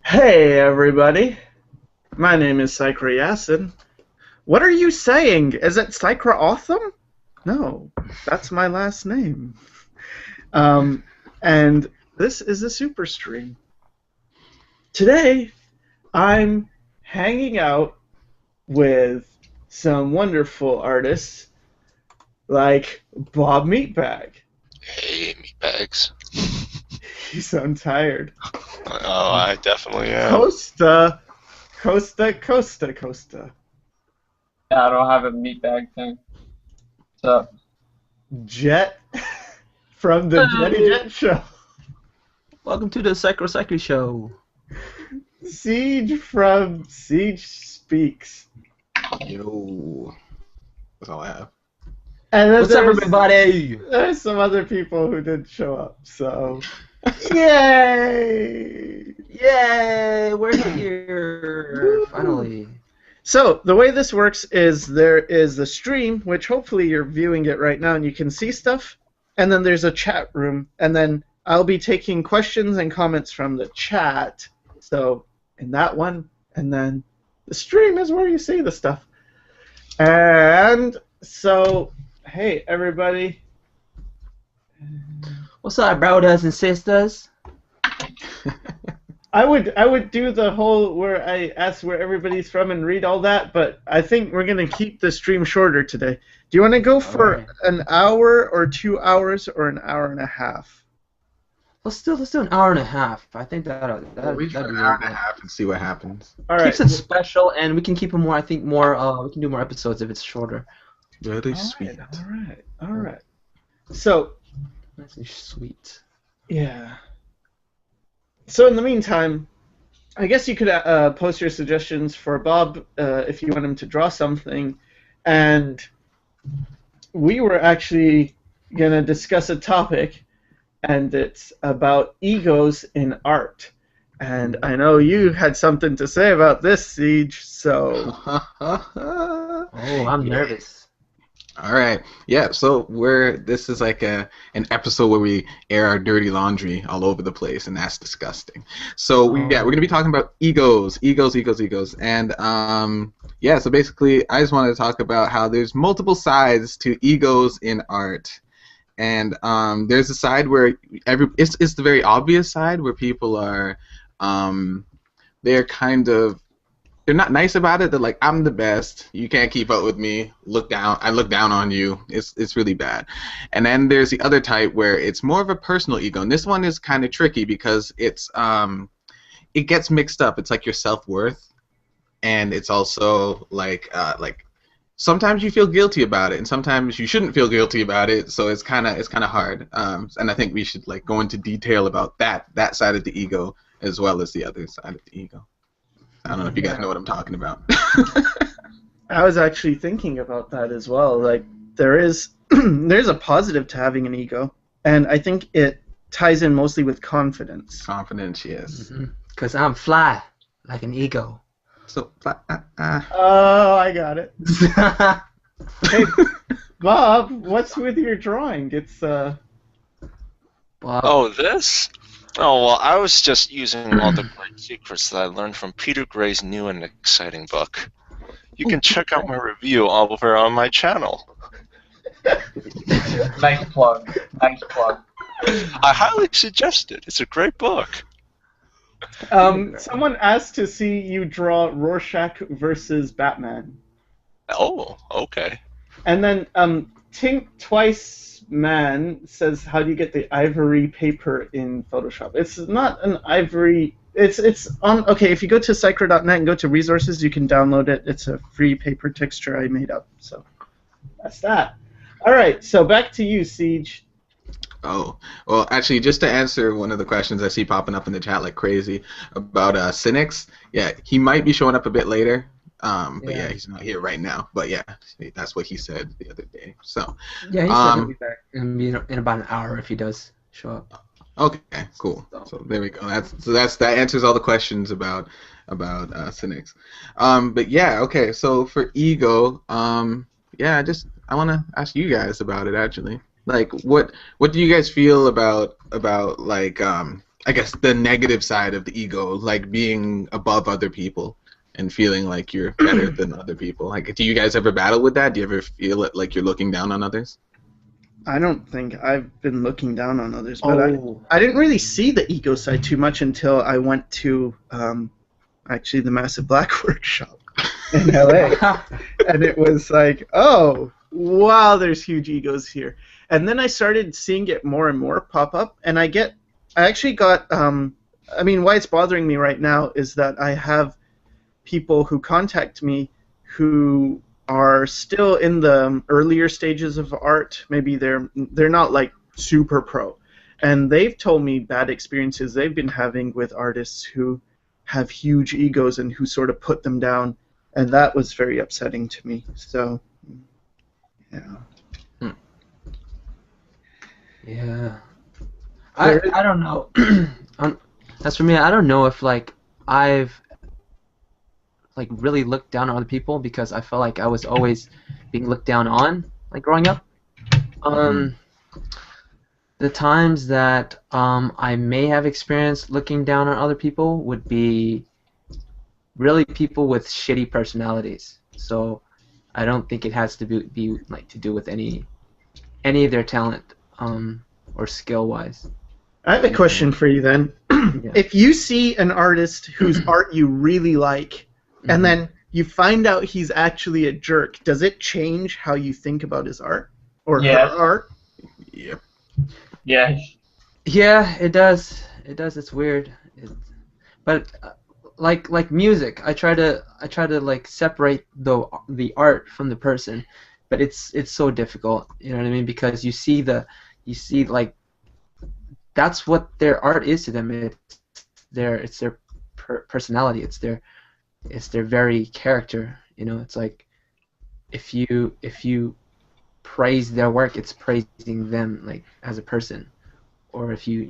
Hey everybody, my name is Sycra. What are you saying? Is it Sycra Autumn? No, that's my last name. Um, and this is a super stream. Today, I'm hanging out with some wonderful artists like Bob Meatbag. Hey, meatbags. You sound tired. Oh, I definitely am. Costa, Costa. Yeah, I don't have a meat bag thing. So, Jet from the Jetty Jet Show. Welcome to the Sycra Show. Siege from Siege Speaks. Yo. That's all I have. And then What's up, everybody? There's some other people who didn't show up, so yay! Yay! We're here finally. So the way this works is there is the stream, which hopefully you're viewing it right now and you can see stuff, and then there's a chat room, and then I'll be taking questions and comments from the chat. So in that one, and then the stream is where you see the stuff. And so, hey everybody. What's up, brothers and sisters? I would do the whole where I ask where everybody's from and read all that, but I think we're gonna keep the stream shorter today. Do you want to go for an hour or 2 hours or an hour and a half? Let's do an hour and a half. I think that'd We be try an really hour and a good. half and see what happens. All right. Keeps it special, and we can keep it more. I think more. We can do more episodes if it's shorter. Really All sweet. All right. So Nice and sweet. yeah. So in the meantime, I guess you could post your suggestions for Bob if you want him to draw something, and we were actually gonna discuss a topic, and it's about egos in art. And I know you had something to say about this, Siege. So Oh, I'm nervous. All right. Yeah, so this is like an episode where we air our dirty laundry all over the place, and that's disgusting. So we're going to be talking about egos. And yeah, so basically I just wanted to talk about how there's multiple sides to egos in art. And there's a side where it's the very obvious side where people are they're not nice about it. They're like, I'm the best. You can't keep up with me. I look down on you. It's really bad. And then there's the other type where it's more of a personal ego. And this one is kind of tricky because it gets mixed up. It's like your self-worth, and it's also like sometimes you feel guilty about it, and sometimes you shouldn't feel guilty about it. So it's kind of hard. And I think we should go into detail about that side of the ego as well as the other side of the ego. I don't know if you guys know what I'm talking about. I was actually thinking about that as well. Like there's a positive to having an ego, and I think it ties in mostly with confidence. Confidence, yes. Because I'm fly like an ego. So, Oh, I got it. Hey, Bob, what's with your drawing? It's Bob. Oh, this? Oh, well, I was just using all the great secrets that I learned from Peter Gray's new and exciting book. You can check out my review over on my channel. nice plug. Nice plug. I highly suggest it. It's a great book. someone asked to see you draw Rorschach versus Batman. Oh, okay. And then Tink Twice Man says, how do you get the ivory paper in Photoshop? It's not an ivory. It's on. Okay, if you go to Sycra.net and go to resources, you can download it. It's a free paper texture I made up. So that's that. All right, so back to you, Siege. Oh, well, actually, just to answer one of the questions I see popping up in the chat like crazy about Cynics, yeah, he might be showing up a bit later. But yeah, he's not here right now. But yeah, that's what he said the other day. So Yeah, he said he'll be back in about an hour if he does show up. okay, cool. So there we go. That answers all the questions about cynics. But yeah, okay. So for ego, yeah, I want to ask you guys about it actually. Like, what do you guys feel about like I guess the negative side of the ego, like being above other people and feeling like you're better than other people. Like, do you guys ever battle with that? Do you ever feel it like you're looking down on others? I don't think I've been looking down on others, but Oh. I didn't really see the ego side too much until I went to actually the Massive Black Workshop in LA. And it was like, oh, wow, there's huge egos here. And then I started seeing it more and more pop up, and I actually got, I mean, why it's bothering me right now is that I have people who contact me who are still in the earlier stages of art. Maybe they're not like super pro, and they've told me bad experiences they've been having with artists who have huge egos and who sort of put them down, and that was very upsetting to me. So, yeah. Yeah. I don't know. As for me, I don't know if like I've like really looked down on other people because I felt like I was always being looked down on like growing up. The times that I may have experienced looking down on other people would be really people with shitty personalities. So I don't think it has to be like to do with any of their talent or skill wise. I have a question for you then. Yeah. If you see an artist whose art you really like, and then you find out he's actually a jerk, does it change how you think about his art or her art? Yep. Yeah. Yeah, it does. It does. It's weird. But like music, I try to like separate the art from the person, but it's so difficult. You know what I mean? Because you see like that's what their art is to them. It's their personality. It's their very character. You know, it's like if you praise their work, it's praising them like as a person. Or if you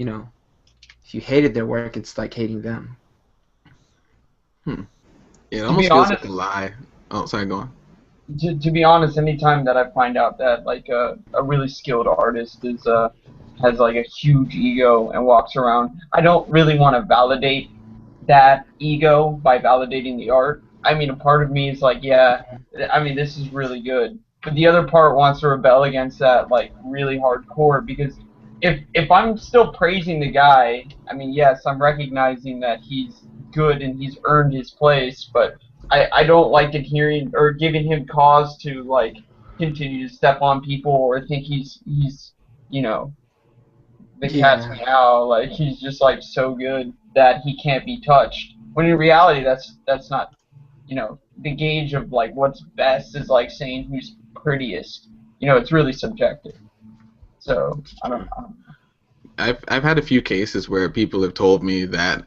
hated their work, it's like hating them. It almost feels like a lie. Oh, sorry, go on. To be honest, anytime that I find out that like a really skilled artist is has like a huge ego and walks around, I don't really want to validate that ego by validating the art. I mean, a part of me is like, yeah, I mean, this is really good. But the other part wants to rebel against that like really hardcore because if I'm still praising the guy, I mean, yes, I'm recognizing that he's good and he's earned his place, but I don't like adhering or giving him cause to like continue to step on people or think he's you know the cat's meow, like he's just like so good that he can't be touched. When in reality, that's not, the gauge of like what's best is like saying who's prettiest. It's really subjective. So I don't know. I've had a few cases where people have told me that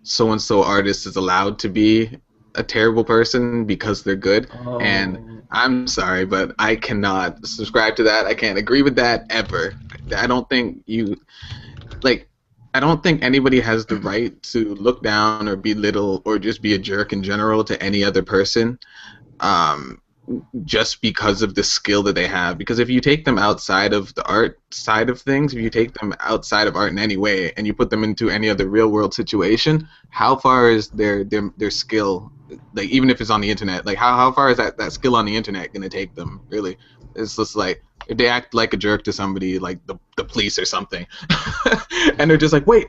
so and so artist is allowed to be a terrible person because they're good, and I'm sorry, but I cannot subscribe to that. I can't agree with that ever. I don't think I don't think anybody has the right to look down or belittle or just be a jerk in general to any other person, just because of the skill that they have. Because if you take them outside of the art side of things, if you take them outside of art in any way and you put them into any other real world situation, how far is their skill, like even if it's on the internet, like how far is that skill on the internet going to take them, really? It's just like if they act like a jerk to somebody like the police or something and they're just like, wait,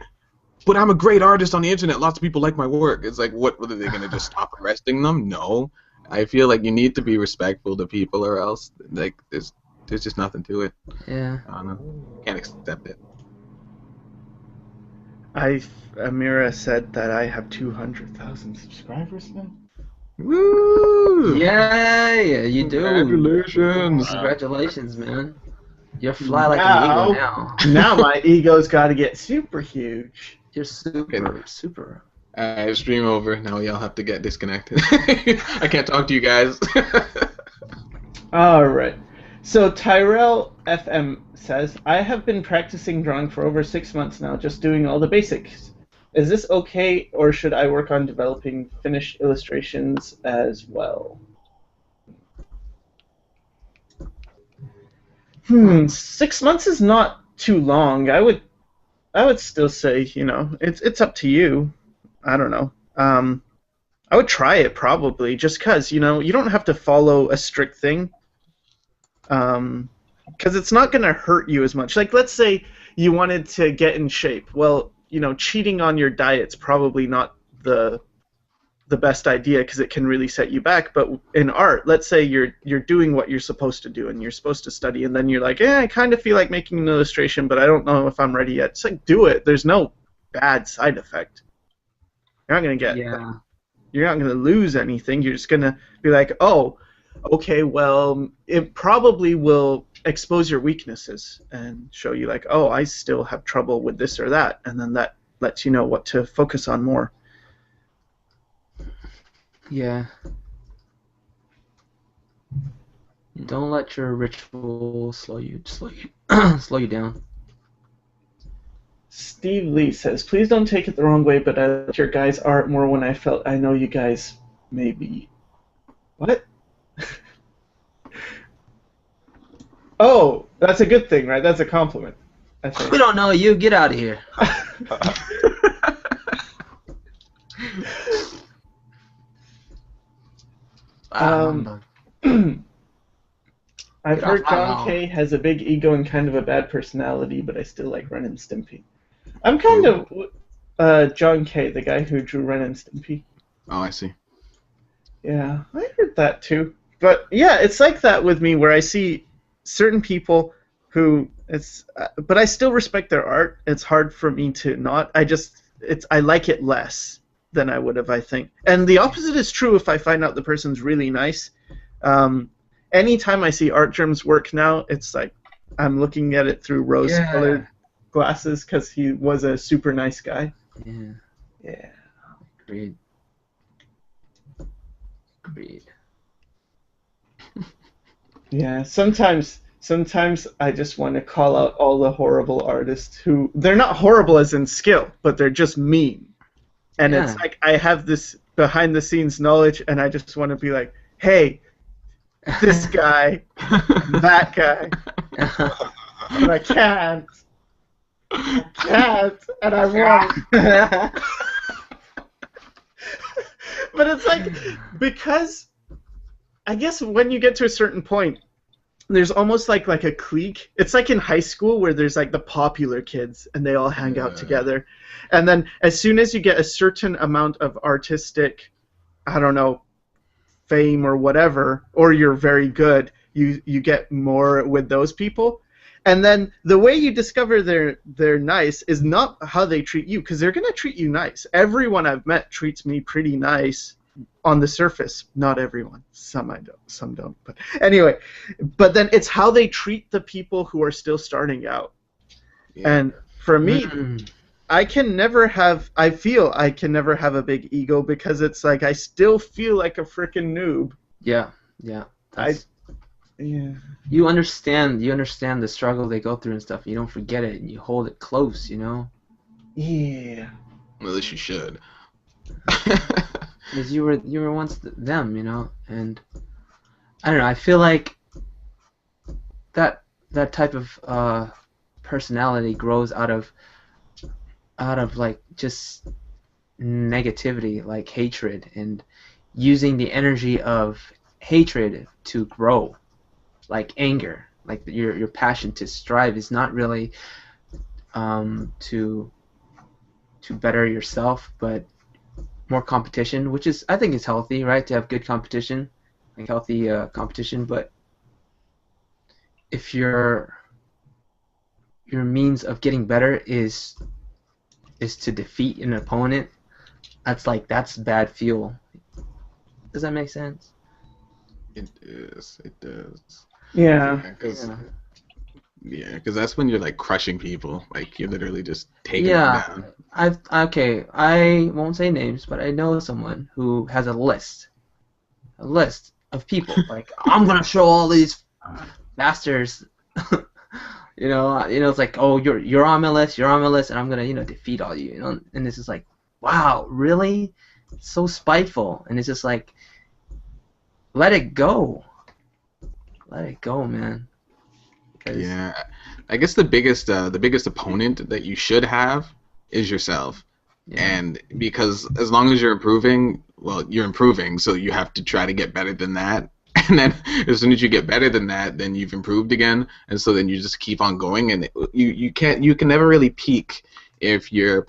but I'm a great artist on the internet, lots of people like my work. It's like, what are they going to just stop arresting them? No. I feel like you need to be respectful to people, or else like there's just nothing to it. Yeah. I don't know. Can't accept it. Amira said that I have 200,000 subscribers now. Woo! Yeah, you do. Congratulations! Congratulations, man. You're fly like an eagle now. Now my ego's got to get super huge. You're super. Stream over. Now we all have to get disconnected. I can't talk to you guys. All right. So Tyrell FM says, I have been practicing drawing for over 6 months now, just doing all the basics. Is this okay, or should I work on developing finished illustrations as well? 6 months is not too long. I would I would still say, it's up to you. I don't know. I would try it probably, just because, you don't have to follow a strict thing. Because it's not going to hurt you as much. Like, let's say you wanted to get in shape. Well, cheating on your diet's probably not the best idea because it can really set you back. But in art, let's say you're doing what you're supposed to do and you're supposed to study, and then you're like, I kind of feel like making an illustration, but I don't know if I'm ready yet. It's like, do it. There's no bad side effect. You're not gonna get. Yeah. You're not gonna lose anything. You're just gonna be like, oh, okay, well, it probably will expose your weaknesses and show you like, oh, I still have trouble with this or that, and then that lets you know what to focus on more. Yeah. Don't let your ritual slow you slow you down. Steve Lee says, please don't take it the wrong way, but I liked your guys' art more when I felt I know you guys maybe. What? Oh, that's a good thing, right? That's a compliment, I think. We don't know you. Get out of here. I've heard John K. has a big ego and kind of a bad personality, but I still like Ren and Stimpy. I'm kind of John K., the guy who drew Ren and Stimpy. Oh, I see. Yeah, I heard that too. But yeah, it's like that with me where I see certain people who but I still respect their art. It's hard for me to not. I like it less than I would have, I think. And the opposite is true if I find out the person's really nice. Anytime I see Art Germ's work now, it's like I'm looking at it through rose-colored glasses because he was a super nice guy. Yeah. Yeah. Agreed. Yeah, sometimes I just want to call out all the horrible artists who they're not horrible as in skill, but they're just mean. And it's like I have this behind the scenes knowledge and I just want to be like, hey, this guy, that guy. And I can't, and I won't. But it's like, because I guess when you get to a certain point, there's almost like a clique. It's like in high school where there's like the popular kids and they all hang out together. And then as soon as you get a certain amount of artistic, I don't know, fame or whatever, or you're very good, you get more with those people. And then the way you discover they're nice is not how they treat you, because they're going to treat you nice. Everyone I've met treats me pretty nice on the surface. Not everyone. Some don't. But anyway, but then it's how they treat the people who are still starting out. Yeah. And for me, I can never have a big ego because it's like I still feel like a freaking noob. Yeah. Yeah. You understand the struggle they go through and stuff. You don't forget it, and you hold it close, you know. Yeah. Well, at least you should. Because you were once them, you know, and I don't know. I feel like that type of personality grows out of like just negativity, like hatred, and using the energy of hatred to grow. Like anger, like your passion to strive is not really to better yourself, but more competition, which is I think is healthy, right? To have good competition, like healthy competition. But if your means of getting better is to defeat an opponent, that's bad fuel. Does that make sense? It does. Yeah. Yeah, because that's when you're like crushing people. Like you're literally just taking them down. I won't say names, but I know someone who has a list of people. Like, I'm gonna show all these bastards. you know, it's like, oh, you're on my list, and I'm gonna, defeat all you. You know, and it's just like, wow, really? It's so spiteful, and it's just like, let it go. Let it go, man. Yeah, I guess the biggest opponent that you should have is yourself. Yeah. And because as long as you're improving, well, you're improving, so you have to try to get better than that. And then as soon as you get better than that, then you've improved again, and so then you just keep on going, and you can never really peak if your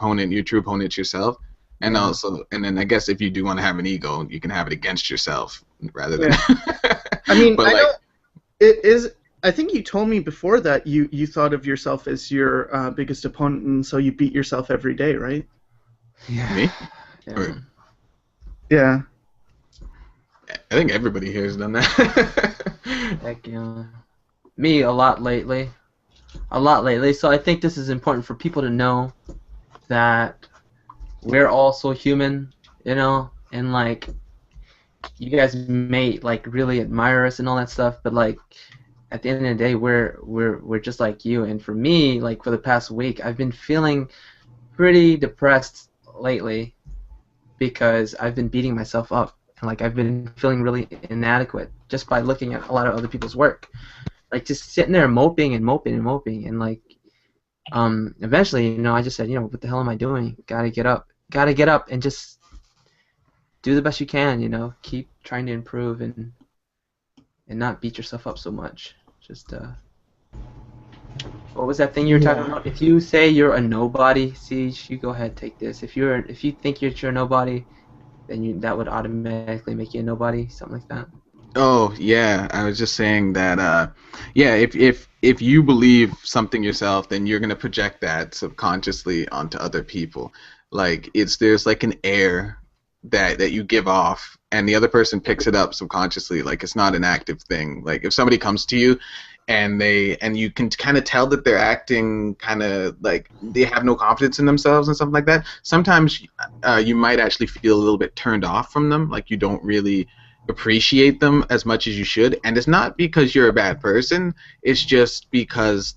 true opponent's yourself. And also, and then I guess if you do want to have an ego, you can have it against yourself rather than. I mean, But I like, know it is. I think you told me before that you thought of yourself as your biggest opponent, and so you beat yourself every day, right? Yeah. me? Yeah. Or- Yeah. I think everybody here has done that. Heck yeah. Me a lot lately. A lot lately. So I think this is important for people to know that we're also human, you know, and like you guys may like really admire us and all that stuff, but like at the end of the day we're just like you. And for me, like for the past week, I've been feeling pretty depressed lately because I've been beating myself up and like I've been feeling really inadequate just by looking at a lot of other people's work. Like just sitting there moping and moping and moping and like eventually, you know, I just said, you know, what the hell am I doing? Gotta get up. Gotta get up and just do the best you can, you know, keep trying to improve and not beat yourself up so much. Just what was that thing you were talking about? If you say you're a nobody, Siege, you go ahead, take this. If you think you're a nobody, then that would automatically make you a nobody, something like that. Oh yeah, I was just saying that. Yeah, if you believe something yourself, then you're gonna project that subconsciously onto other people. Like there's like an air that you give off, and the other person picks it up subconsciously. Like it's not an active thing. Like if somebody comes to you, and you can kind of tell that they're acting kind of like they have no confidence in themselves and something like that. Sometimes you might actually feel a little bit turned off from them, like you don't really appreciate them as much as you should, and it's not because you're a bad person, it's just because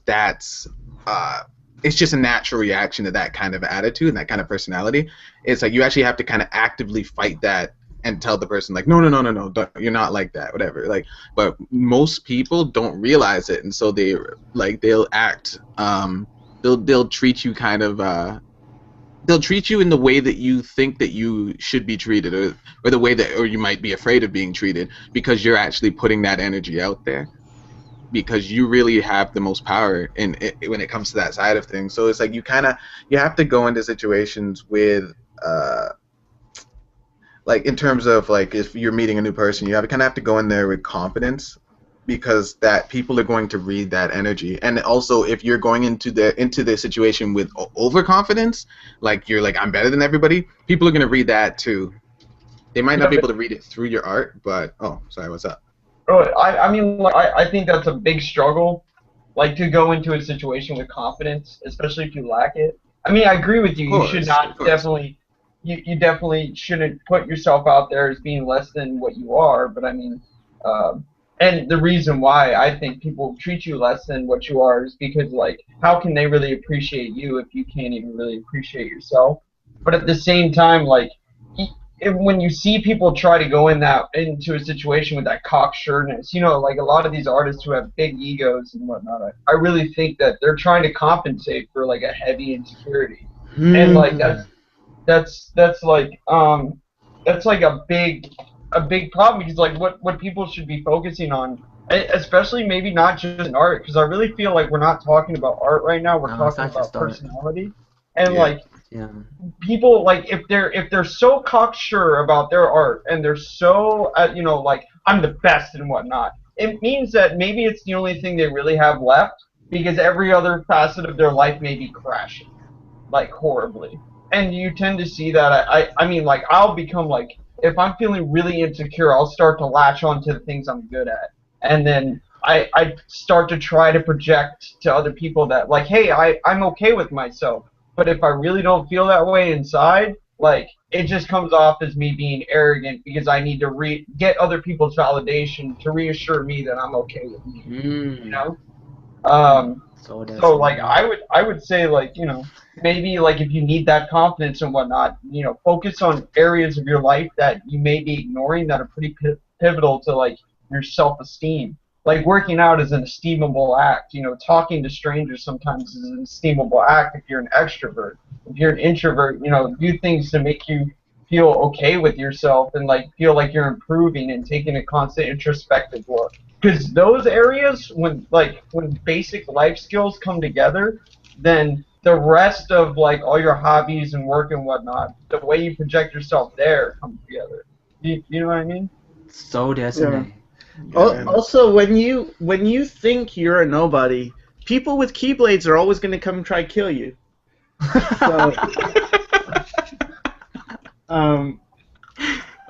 it's just a natural reaction to that kind of attitude and that kind of personality. It's like you actually have to kind of actively fight that and tell the person like no, you're not like that, whatever. Like, but most people don't realize it, and so they'll act they'll treat you kind of they'll treat you in the way that you think that you should be treated, or the way that, or you might be afraid of being treated, because you're actually putting that energy out there, because you really have the most power when it comes to that side of things. So it's like you have to go into situations with like in terms of like if you're meeting a new person, you have to go in there with confidence, because that people are going to read that energy. And also if you're going into the situation with overconfidence, like you're like I'm better than everybody, people are going to read that too. They might not be able to read it through your art, but oh, sorry, what's up? I mean, like, I think that's a big struggle, like to go into a situation with confidence, especially if you lack it. I mean, I agree with you. You should not definitely, you definitely shouldn't put yourself out there as being less than what you are. But I mean, and the reason why I think people treat you less than what you are is because, like, how can they really appreciate you if you can't even really appreciate yourself? But at the same time, like, when you see people try to go into a situation with that cocksureness, you know, like a lot of these artists who have big egos and whatnot, I really think that they're trying to compensate for like a heavy insecurity, and like that's like a big problem, because like what people should be focusing on, especially maybe not just in art, because I really feel like we're not talking about art right now, we're talking about personality. And like people, like if they're so cocksure about their art and they're so you know, like I'm the best and whatnot, it means that maybe it's the only thing they really have left, because every other facet of their life may be crashing like horribly. And you tend to see that. I mean, like, I'll become like, if I'm feeling really insecure, I'll start to latch on to the things I'm good at, and then I start to try to project to other people that, like, hey, I'm okay with myself. But if I really don't feel that way inside, like, it just comes off as me being arrogant, because I need to get other people's validation to reassure me that I'm okay with me. You know? So like I would say, like, you know, maybe like if you need that confidence and whatnot, you know, focus on areas of your life that you may be ignoring that are pretty pivotal to like your self-esteem. like working out is an esteemable act. You know, talking to strangers sometimes is an esteemable act if you're an extrovert. If you're an introvert, you know, do things to make you feel okay with yourself and like feel like you're improving and taking a constant introspective look. Because those areas, when basic life skills come together, then the rest of like all your hobbies and work and whatnot, the way you project yourself there comes together. You know what I mean? So Desine. Also, when you think you're a nobody, people with keyblades are always going to come try kill you. So,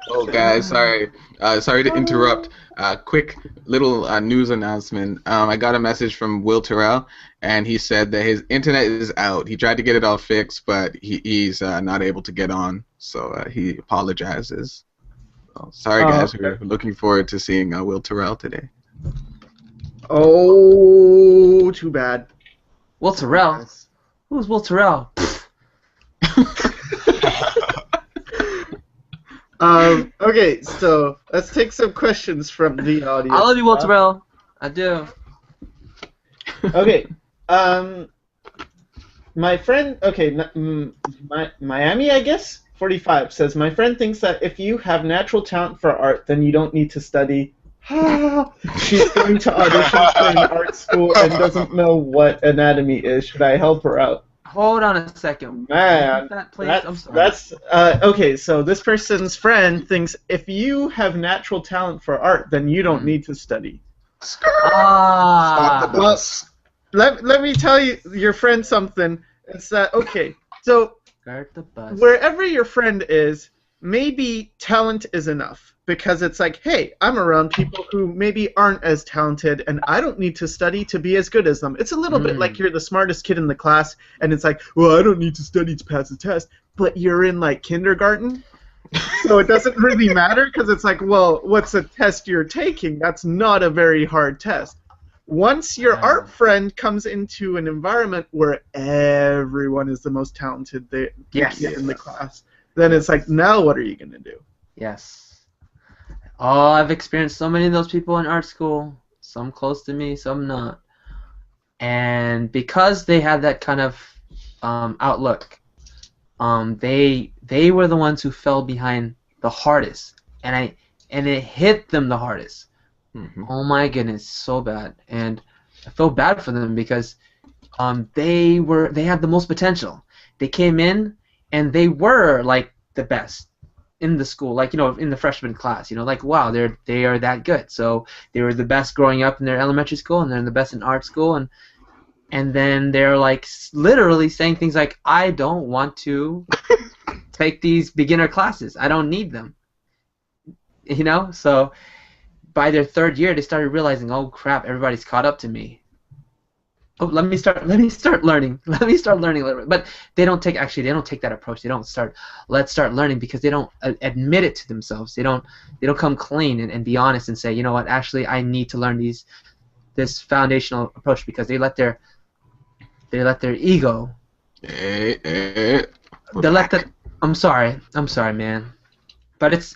Oh, guys, sorry to interrupt. Quick little news announcement. I got a message from Will Terrell, and he said that his internet is out. He tried to get it all fixed, but he's not able to get on, so he apologizes. So, sorry, guys. We're looking forward to seeing Will Terrell today. Oh, too bad. Will Terrell? Who's Will Terrell? Okay, so let's take some questions from the audience. I love you, Will Terrell. I do. Okay. My friend, Miami, I guess, 45 says, my friend thinks that if you have natural talent for art, then you don't need to study. She's going to audition for an art school and doesn't know what anatomy is. Should I help her out? Hold on a second. Man, I'm sorry. that's okay. So this person's friend thinks if you have natural talent for art, then you don't need to study. Stop the bus. Well, let me tell your friend something. It's that okay? So The bus. wherever your friend is, maybe talent is enough. Because it's like, hey, I'm around people who maybe aren't as talented, and I don't need to study to be as good as them. It's a little bit like you're the smartest kid in the class, and it's like, well, I don't need to study to pass the test, but you're in, like, kindergarten, so it doesn't really matter, because it's like, well, what's a test you're taking? That's not a very hard test. Once your art friend comes into an environment where everyone is the most talented kid in the class, then it's like, now what are you going to do? Yes. Oh, I've experienced so many of those people in art school. Some close to me, some not. And because they had that kind of outlook, they were the ones who fell behind the hardest, and it hit them the hardest. Mm-hmm. Oh my goodness, so bad. And I feel bad for them because they had the most potential. They came in and they were like the best in the school, like, you know, in the freshman class, you know, like, wow, they are that good. So they were the best growing up in their elementary school, and they're the best in art school, and then they're like literally saying things like, I don't want to take these beginner classes. I don't need them. You know, so by their third year, they started realizing, oh crap, everybody's caught up to me. Oh, let me start learning. Let me start learning a little bit. But they don't take that approach. They don't start, let's start learning, because they don't admit it to themselves. They don't come clean and be honest and say, you know what, actually I need to learn this foundational approach, because they let their ego. I'm sorry, man. But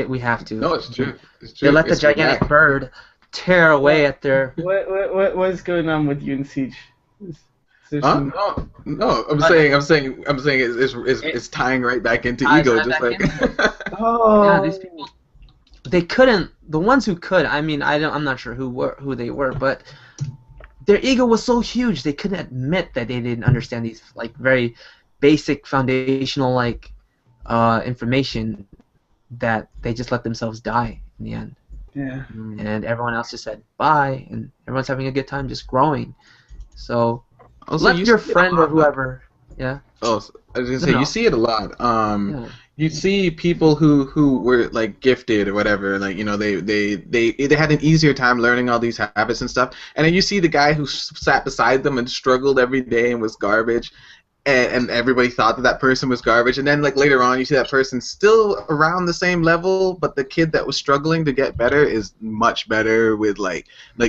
we have to. No, it's true. They let the gigantic bird tear away at their. What's going on with you and Siege? No. I'm saying it's tying right back into ego, just like. Yeah, these people. They couldn't. The ones who could. I mean, I'm not sure who they were, but their ego was so huge they couldn't admit that they didn't understand these like very basic foundational like information, that they just let themselves die in the end. Yeah. And everyone else just said bye, and everyone's having a good time just growing. So Also, let your friend or whoever. Yeah. Oh, I was gonna say, you see it a lot. You see people who were like gifted or whatever, like, you know, they had an easier time learning all these habits and stuff, and then you see the guy who sat beside them and struggled every day and was garbage, and everybody thought that person was garbage, and then like later on you see that person still around the same level, but the kid that was struggling to get better is much better with like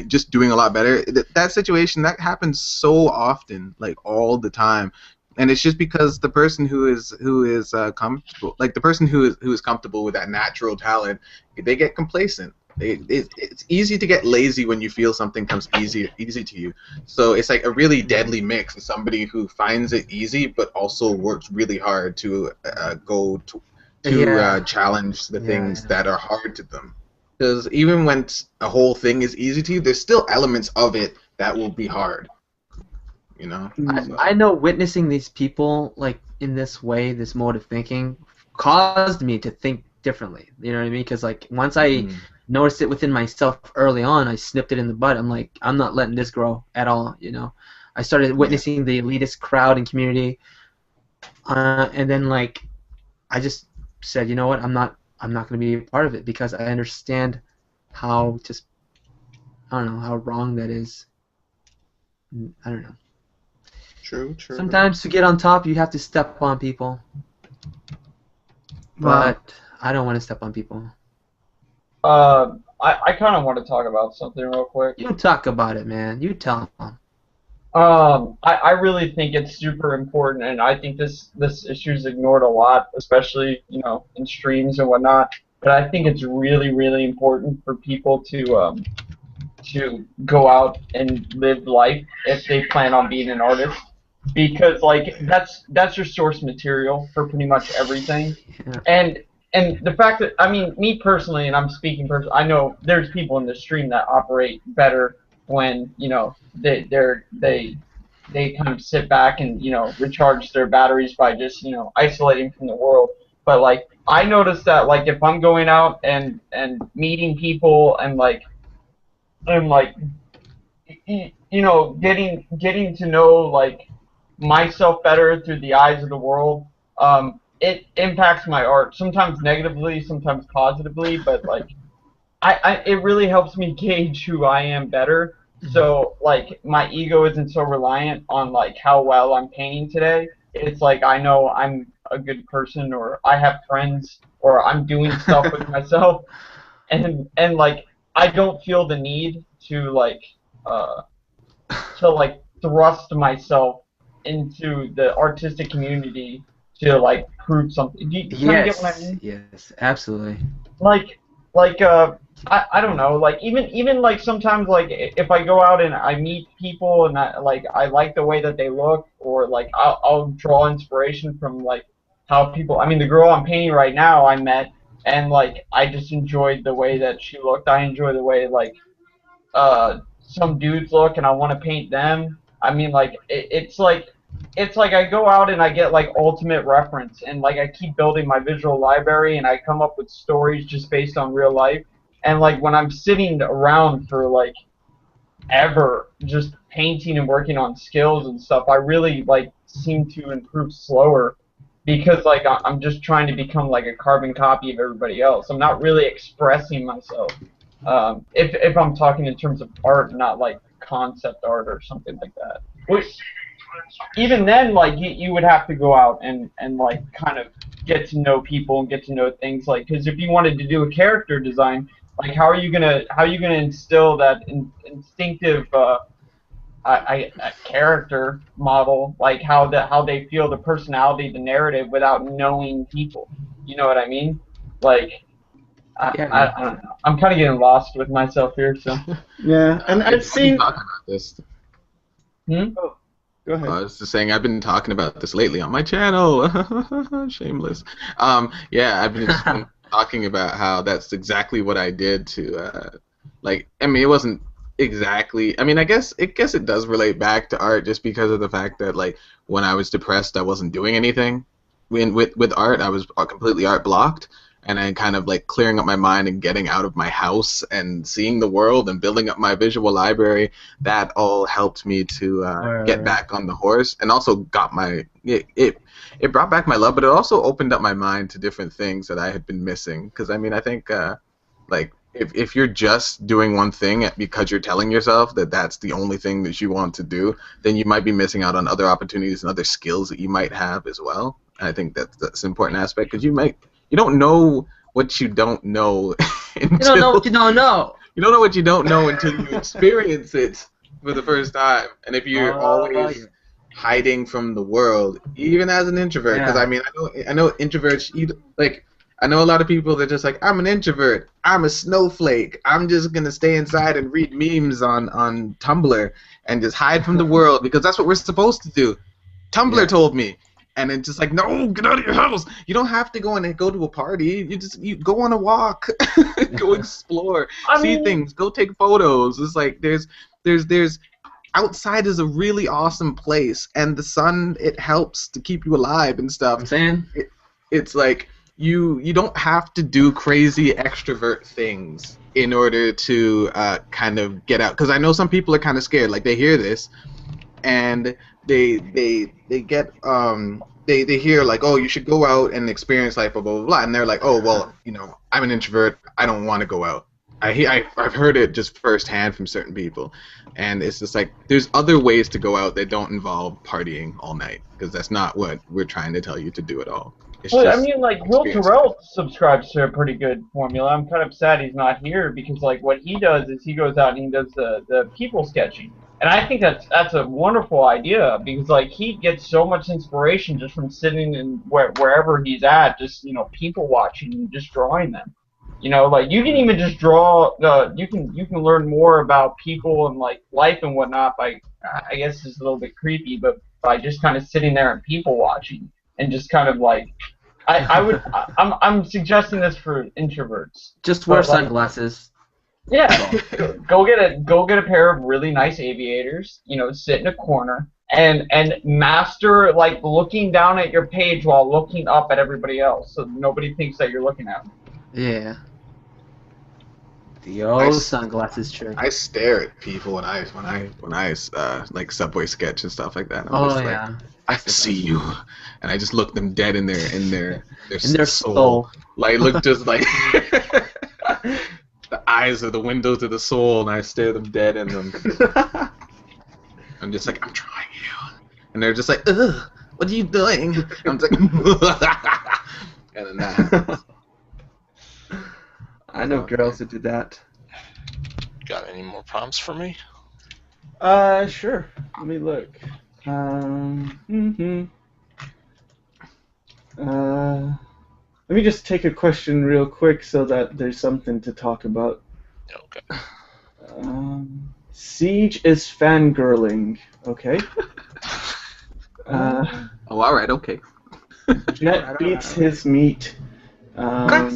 just doing a lot better. That situation, that happens so often, like all the time. And it's just because the person who is comfortable, like the person who is comfortable with that natural talent, they get complacent, it's easy to get lazy when you feel something comes easy to you. So it's like a really deadly mix of somebody who finds it easy but also works really hard to challenge the things that are hard to them. Because even when a whole thing is easy to you, there's still elements of it that will be hard. You know. I know witnessing these people like in this way, this mode of thinking, caused me to think differently. You know what I mean? Because like once I noticed it within myself early on, I snipped it in the bud. I'm like, I'm not letting this grow at all. You know, I started witnessing the elitist crowd and community, and then like I just said, you know what? I'm not going to be a part of it because I understand how just I don't know how wrong that is. I don't know. True. Sometimes to get on top, you have to step on people. But I don't want to step on people. I kind of want to talk about something real quick. You talk about it, man. You tell them. I really think it's super important, and I think this issue is ignored a lot, especially in streams and whatnot. But I think it's really, really important for people to go out and live life if they plan on being an artist, because like that's your source material for pretty much everything. And the fact that, I mean, me personally, and I'm speaking personally, I know there's people in the stream that operate better when they kind of sit back and recharge their batteries by just isolating from the world. But like I noticed that like if I'm going out and meeting people and getting to know like myself better through the eyes of the world, it impacts my art, sometimes negatively, sometimes positively, but like it really helps me gauge who I am better. So like my ego isn't so reliant on like how well I'm painting today. It's like I know I'm a good person, or I have friends, or I'm doing stuff with myself, and like I don't feel the need to thrust myself into the artistic community to like prove something. Do you kind of get what I mean? Yes, absolutely. I don't know, like even like sometimes like if I go out and I meet people and I like the way that they look, or like I'll draw inspiration from like how people, I mean the girl I'm painting right now I met, and like I just enjoyed the way that she looked. I enjoy the way like some dudes look, and I want to paint them. I mean, like it's like I go out and I get like ultimate reference, and like I keep building my visual library, and I come up with stories just based on real life. And like when I'm sitting around for like ever just painting and working on skills and stuff, I really like seem to improve slower, because like I'm just trying to become like a carbon copy of everybody else. I'm not really expressing myself. If I'm talking in terms of art, not like concept art or something like that. Which, even then, like you would have to go out and like kind of get to know people and get to know things, like, because if you wanted to do a character design, like how are you gonna instill that instinctive character model, like how they feel, the personality, the narrative, without knowing people. You know what I mean? Like I don't know. I'm kind of getting lost with myself here. So yeah, and I've seen. Talking about this. Oh, go ahead. I was just saying I've been talking about this lately on my channel. Shameless. Yeah, I've been talking about how that's exactly what I did to, like, I mean, it wasn't exactly. I mean, I guess it does relate back to art, just because of the fact that like when I was depressed, I wasn't doing anything. With art, I was completely art blocked. And then kind of like clearing up my mind and getting out of my house and seeing the world and building up my visual library, that all helped me to get back on the horse, and also got it brought back my love, but it also opened up my mind to different things that I had been missing. Because I mean, I think like if you're just doing one thing because you're telling yourself that that's the only thing that you want to do, then you might be missing out on other opportunities and other skills that you might have as well. And I think that's an important aspect, because you don't know what you don't know until, you don't know what you don't know. You don't know what you don't know until you experience it for the first time. And if you're always hiding from the world, even as an introvert, because I mean, I know introverts. I know a lot of people that are just like, I'm an introvert. I'm a snowflake. I'm just gonna stay inside and read memes on Tumblr and just hide from the world because that's what we're supposed to do. Tumblr told me. And it's just like, no, get out of your house. You don't have to go to a party. You go on a walk, go explore, see things, go take photos. It's like there's outside is a really awesome place, and the sun, it helps to keep you alive and stuff. I'm saying it's like you don't have to do crazy extrovert things in order to kind of get out. Because I know some people are kind of scared. Like they hear this, and they get they hear like, oh, you should go out and experience life, blah blah blah, blah. And they're like, oh well, I'm an introvert. I don't want to go out. I've heard it just firsthand from certain people, and it's just like there's other ways to go out that don't involve partying all night, because that's not what we're trying to tell you to do at all. It's Well, I just mean, like, Will experience. Terrell subscribes to a pretty good formula. I'm kind of sad he's not here because, like, what he does is he goes out and he does the people sketching. And I think that's a wonderful idea because, like, he gets so much inspiration just from sitting in wherever he's at, just, people watching and just drawing them. Like, you can even just draw, you can learn more about people and, like, life and whatnot by, I guess it's a little bit creepy, but by just kind of sitting there and people watching. And just kind of like, I'm suggesting this for introverts. just wear sunglasses. Yeah, go get a pair of really nice aviators. Sit in a corner and master like looking down at your page while looking up at everybody else, so nobody thinks that you're looking at them. Yeah. The old sunglasses trick. I stare at people when I like Subway sketch and stuff like that. I'm just like, I see you, and I just look them dead in their soul. Like look just like the eyes are the window to the soul, and I stare them dead in them. I'm just like, I'm trying you, and they're just like, ugh, what are you doing? I'm just like, and then that happens. I know girls who do that. Got any more prompts for me? Sure. Let me look. Let me just take a question real quick so that there's something to talk about. Okay. Siege is fangirling. Okay. Oh, all right, okay. Net beats his meat. What?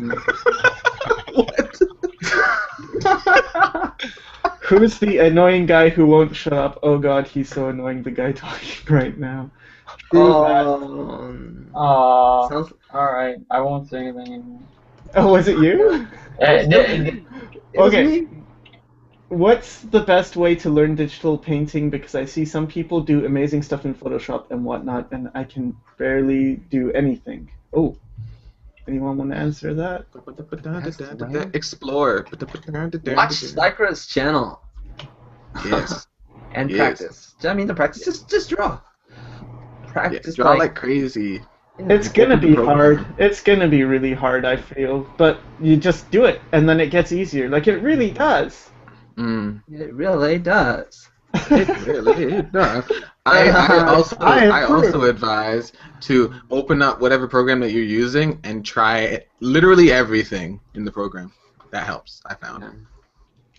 Who's the annoying guy who won't shut up? Oh god, he's so annoying, the guy talking right now. Sounds... Alright, I won't say anything anymore. Oh, was it you? Okay. What's the best way to learn digital painting? Because I see some people do amazing stuff in Photoshop and whatnot, and I can barely do anything. Oh. Anyone want to answer that? Explore. Watch Sycra's channel. Yes. And practice. I mean, the practice. Just draw. Practice. Yeah, draw like crazy. It's gonna be hard. It's gonna be really hard, I feel. But you just do it, and then it gets easier. Like, it really does. It really does. It really does. I also advise to open up whatever program that you're using and try literally everything in the program. That helps, I found. Yeah.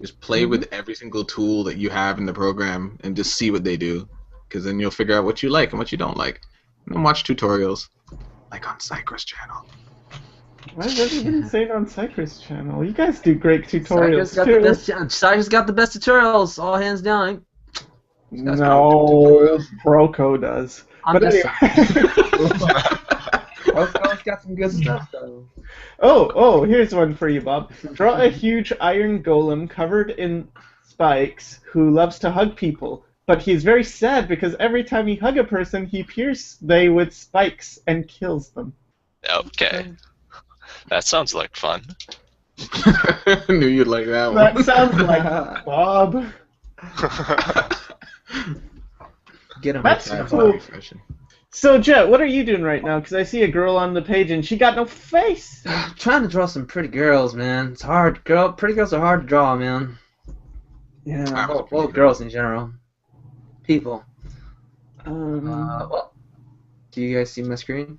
Just play with every single tool that you have in the program and just see what they do, because then you'll figure out what you like and what you don't like. And then watch tutorials, like on Sycra's channel. Why does everybody say it on Sycra's channel? You guys do great tutorials too. Sycra's got the best tutorials, all hands down. No, Broco does. I'm but just anyway. Broco's got some good stuff though. Oh, here's one for you, Bob. Draw a huge iron golem covered in spikes who loves to hug people, but he's very sad because every time he hugs a person, he pierces they with spikes and kills them. Okay. That sounds like fun. I knew you'd like that one. That sounds like Bob. Get him. That's cool. So, Jet, what are you doing right now? Because I see a girl on the page and she got no face. I'm trying to draw some pretty girls, man. It's hard. Pretty girls are hard to draw, man. Yeah. Well, girls in general. People. Well, do you guys see my screen?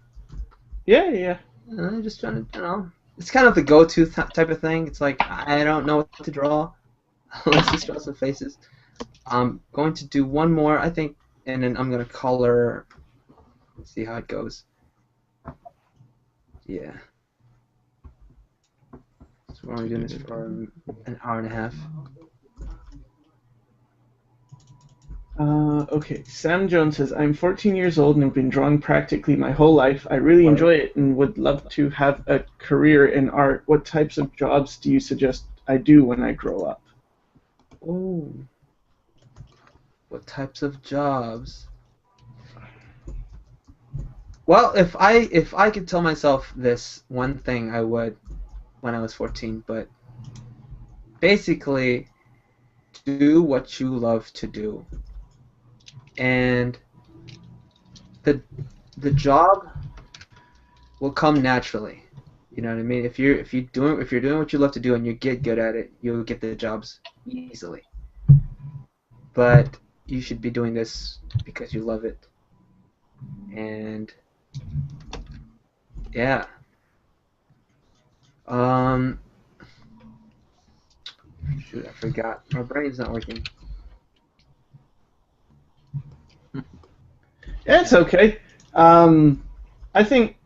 Yeah. I'm just trying to, it's kind of the go-to type of thing. It's like I don't know what to draw. Let's just draw some faces. I'm going to do one more, I think, and then I'm gonna color. See how it goes. Yeah. So we're only doing this for an hour and a half. Okay, Sam Jones says, I'm 14 years old and have been drawing practically my whole life. I really enjoy it and would love to have a career in art. What types of jobs do you suggest I do when I grow up? Oh. What types of jobs? Well, if I could tell myself this one thing, I would when I was 14, but basically do what you love to do. And the job will come naturally. You know what I mean? If you're doing what you love to do and you get good at it, you'll get the jobs easily. But you should be doing this because you love it. And yeah. Shoot, I forgot. My brain's not working. Yeah, it's okay. I think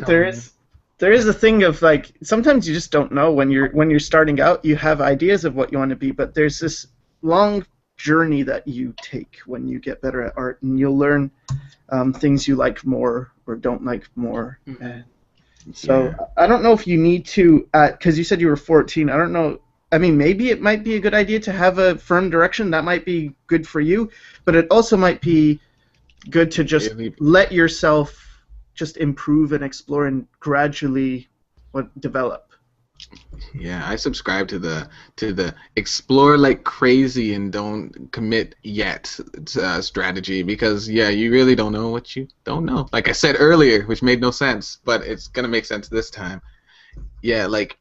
there is a thing of like sometimes you just don't know when you're starting out. You have ideas of what you want to be, but there's this long journey that you take when you get better at art, and you'll learn things you like more or don't like more. And so I don't know if you need to, because you said you were 14. I don't know. I mean, maybe it might be a good idea to have a firm direction. That might be good for you, but it also might be good to just let yourself just improve and explore and gradually develop. Yeah, I subscribe to the explore like crazy and don't commit yet strategy, because you really don't know what you don't know. Like I said earlier, which made no sense, but it's gonna make sense this time. Yeah, like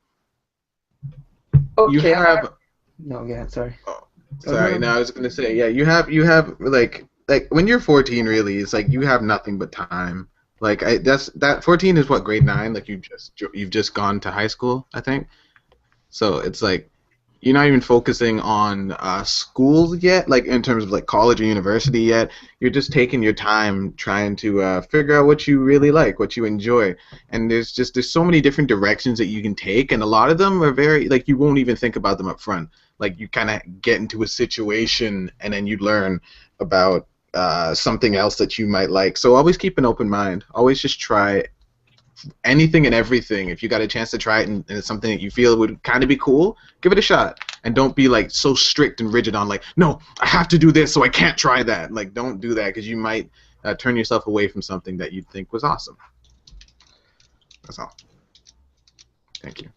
you have. No, yeah, sorry. Oh, sorry. No, I was gonna say you have like when you're 14, really, it's like you have nothing but time. Like that 14 is what, grade 9? Like you've just gone to high school, I think. So it's like you're not even focusing on school yet, like in terms of like college or university yet. You're just taking your time trying to figure out what you really like, what you enjoy. And there's so many different directions that you can take, and a lot of them are very like you won't even think about them up front. Like you kind of get into a situation and then you learn about something else that you might like. So always keep an open mind. Always just try anything and everything. If you got a chance to try it and it's something that you feel would kind of be cool, give it a shot. And don't be like so strict and rigid on like, no, I have to do this, so I can't try that. Like, don't do that, because you might turn yourself away from something that you'd think was awesome. That's all. Thank you.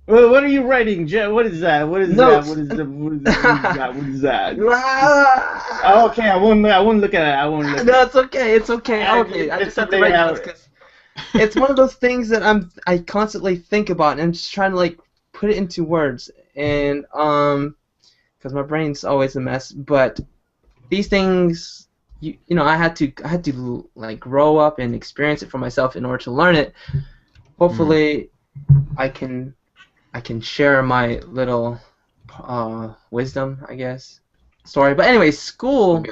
Well, what are you writing, Jeff? What is that? What is that? What is that? What is that? What is that? Oh, okay, I won't look at it. I won't look. No, it's okay. It's okay. I just have to write this because it's one of those things that I constantly think about, and I'm just trying to like put it into words, and because my brain's always a mess. But these things, you know, I had to like grow up and experience it for myself in order to learn it. Hopefully, I can share my little wisdom, I guess, story. But anyway, school.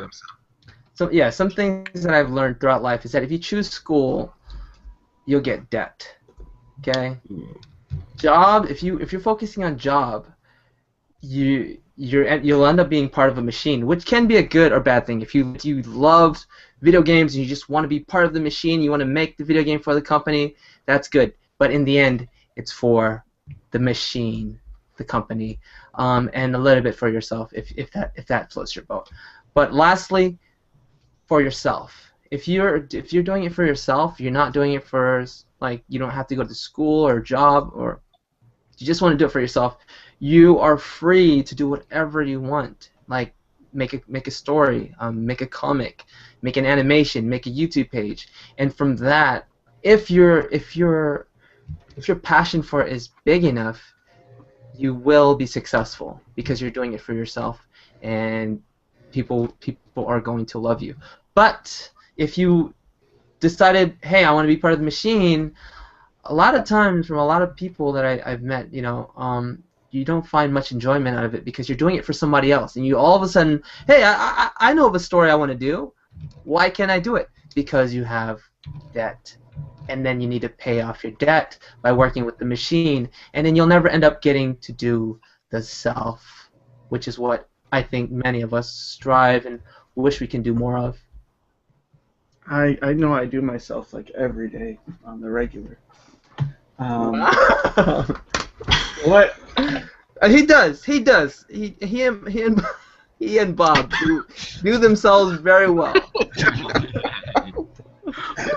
So yeah, some things that I've learned throughout life is that if you choose school, you'll get debt. Okay. Job. If you're focusing on job, you'll end up being part of a machine, which can be a good or bad thing. If you love video games and you just want to be part of the machine, you want to make the video game for the company, that's good. But in the end, it's for the machine, the company, and a little bit for yourself if that floats your boat. But lastly, for yourself. If you're doing it for yourself, you're not doing it for like you don't have to go to school or job, or you just want to do it for yourself. You are free to do whatever you want. Like make a story, make a comic, make an animation, make a YouTube page, and from that, if your passion for it is big enough, you will be successful because you're doing it for yourself, and people are going to love you. But if you decided, hey, I want to be part of the machine, a lot of times from a lot of people that I've met, you don't find much enjoyment out of it because you're doing it for somebody else, and you all of a sudden, hey, I know of a story I want to do. Why can't I do it? Because you have debt, and then you need to pay off your debt by working with the machine, and then you'll never end up getting to do the self, which is what I think many of us strive and wish we can do more of. I know I do myself like every day on the regular. Wow. What? He does. He does. He and Bob do themselves very well.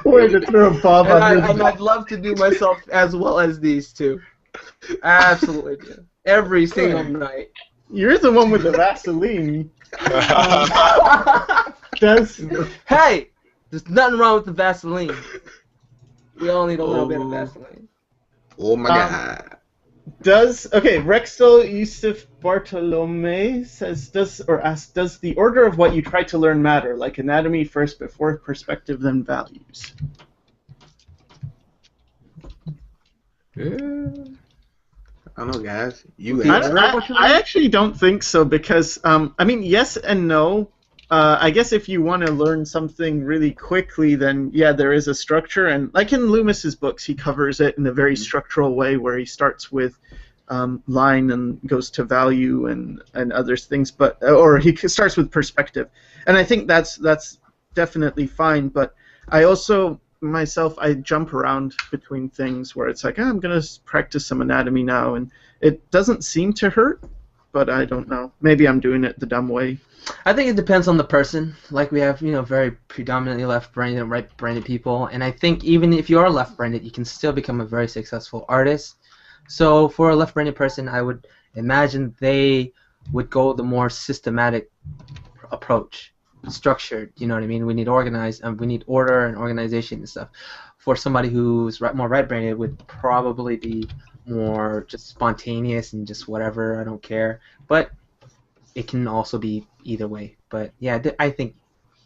Way to throw Bob And I'd love to do myself as well as these two. Absolutely do. Every single night. You're the one with the Vaseline. Hey, there's nothing wrong with the Vaseline. We all need a little bit of Vaseline. Oh my God. Rexel Yusuf Bartolome asks, does the order of what you try to learn matter, like anatomy first before perspective then values? I don't know, guys. I actually don't think so because, yes and no. I guess if you want to learn something really quickly, then yeah, there is a structure. And like in Loomis's books, he covers it in a very structural way where he starts with line and goes to value and other things, or he starts with perspective. And I think that's definitely fine. But I also myself, I jump around between things where it's like, I'm going to practice some anatomy now, and it doesn't seem to hurt, but I don't know. Maybe I'm doing it the dumb way. I think it depends on the person. Like we have, very predominantly left-brained and right-brained people, and I think even if you are left-brained, you can still become a very successful artist. So for a left-brained person, I would imagine they would go the more systematic approach, structured. You know what I mean? We need organized, we need order and organization and stuff. For somebody who's more right-brained, it would probably be more just spontaneous and just whatever. I don't care, but it can also be either way. But yeah, I think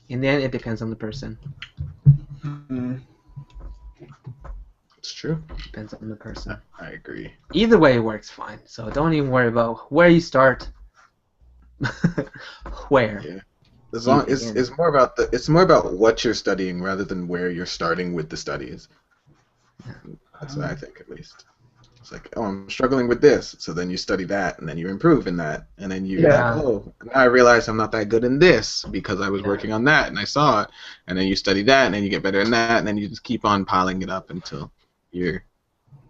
in the end it depends on the person. Mm-hmm. It's true. Depends on the person. I agree. Either way works fine. So don't even worry about where you start. Where. Yeah. As long it's more about what you're studying rather than where you're starting with the studies. That's what I think, at least. It's like, oh, I'm struggling with this, so then you study that, and then you improve in that, and then now I realize I'm not that good in this because I was working on that, and I saw it, and then you study that, and then you get better in that, and then you just keep on piling it up until you're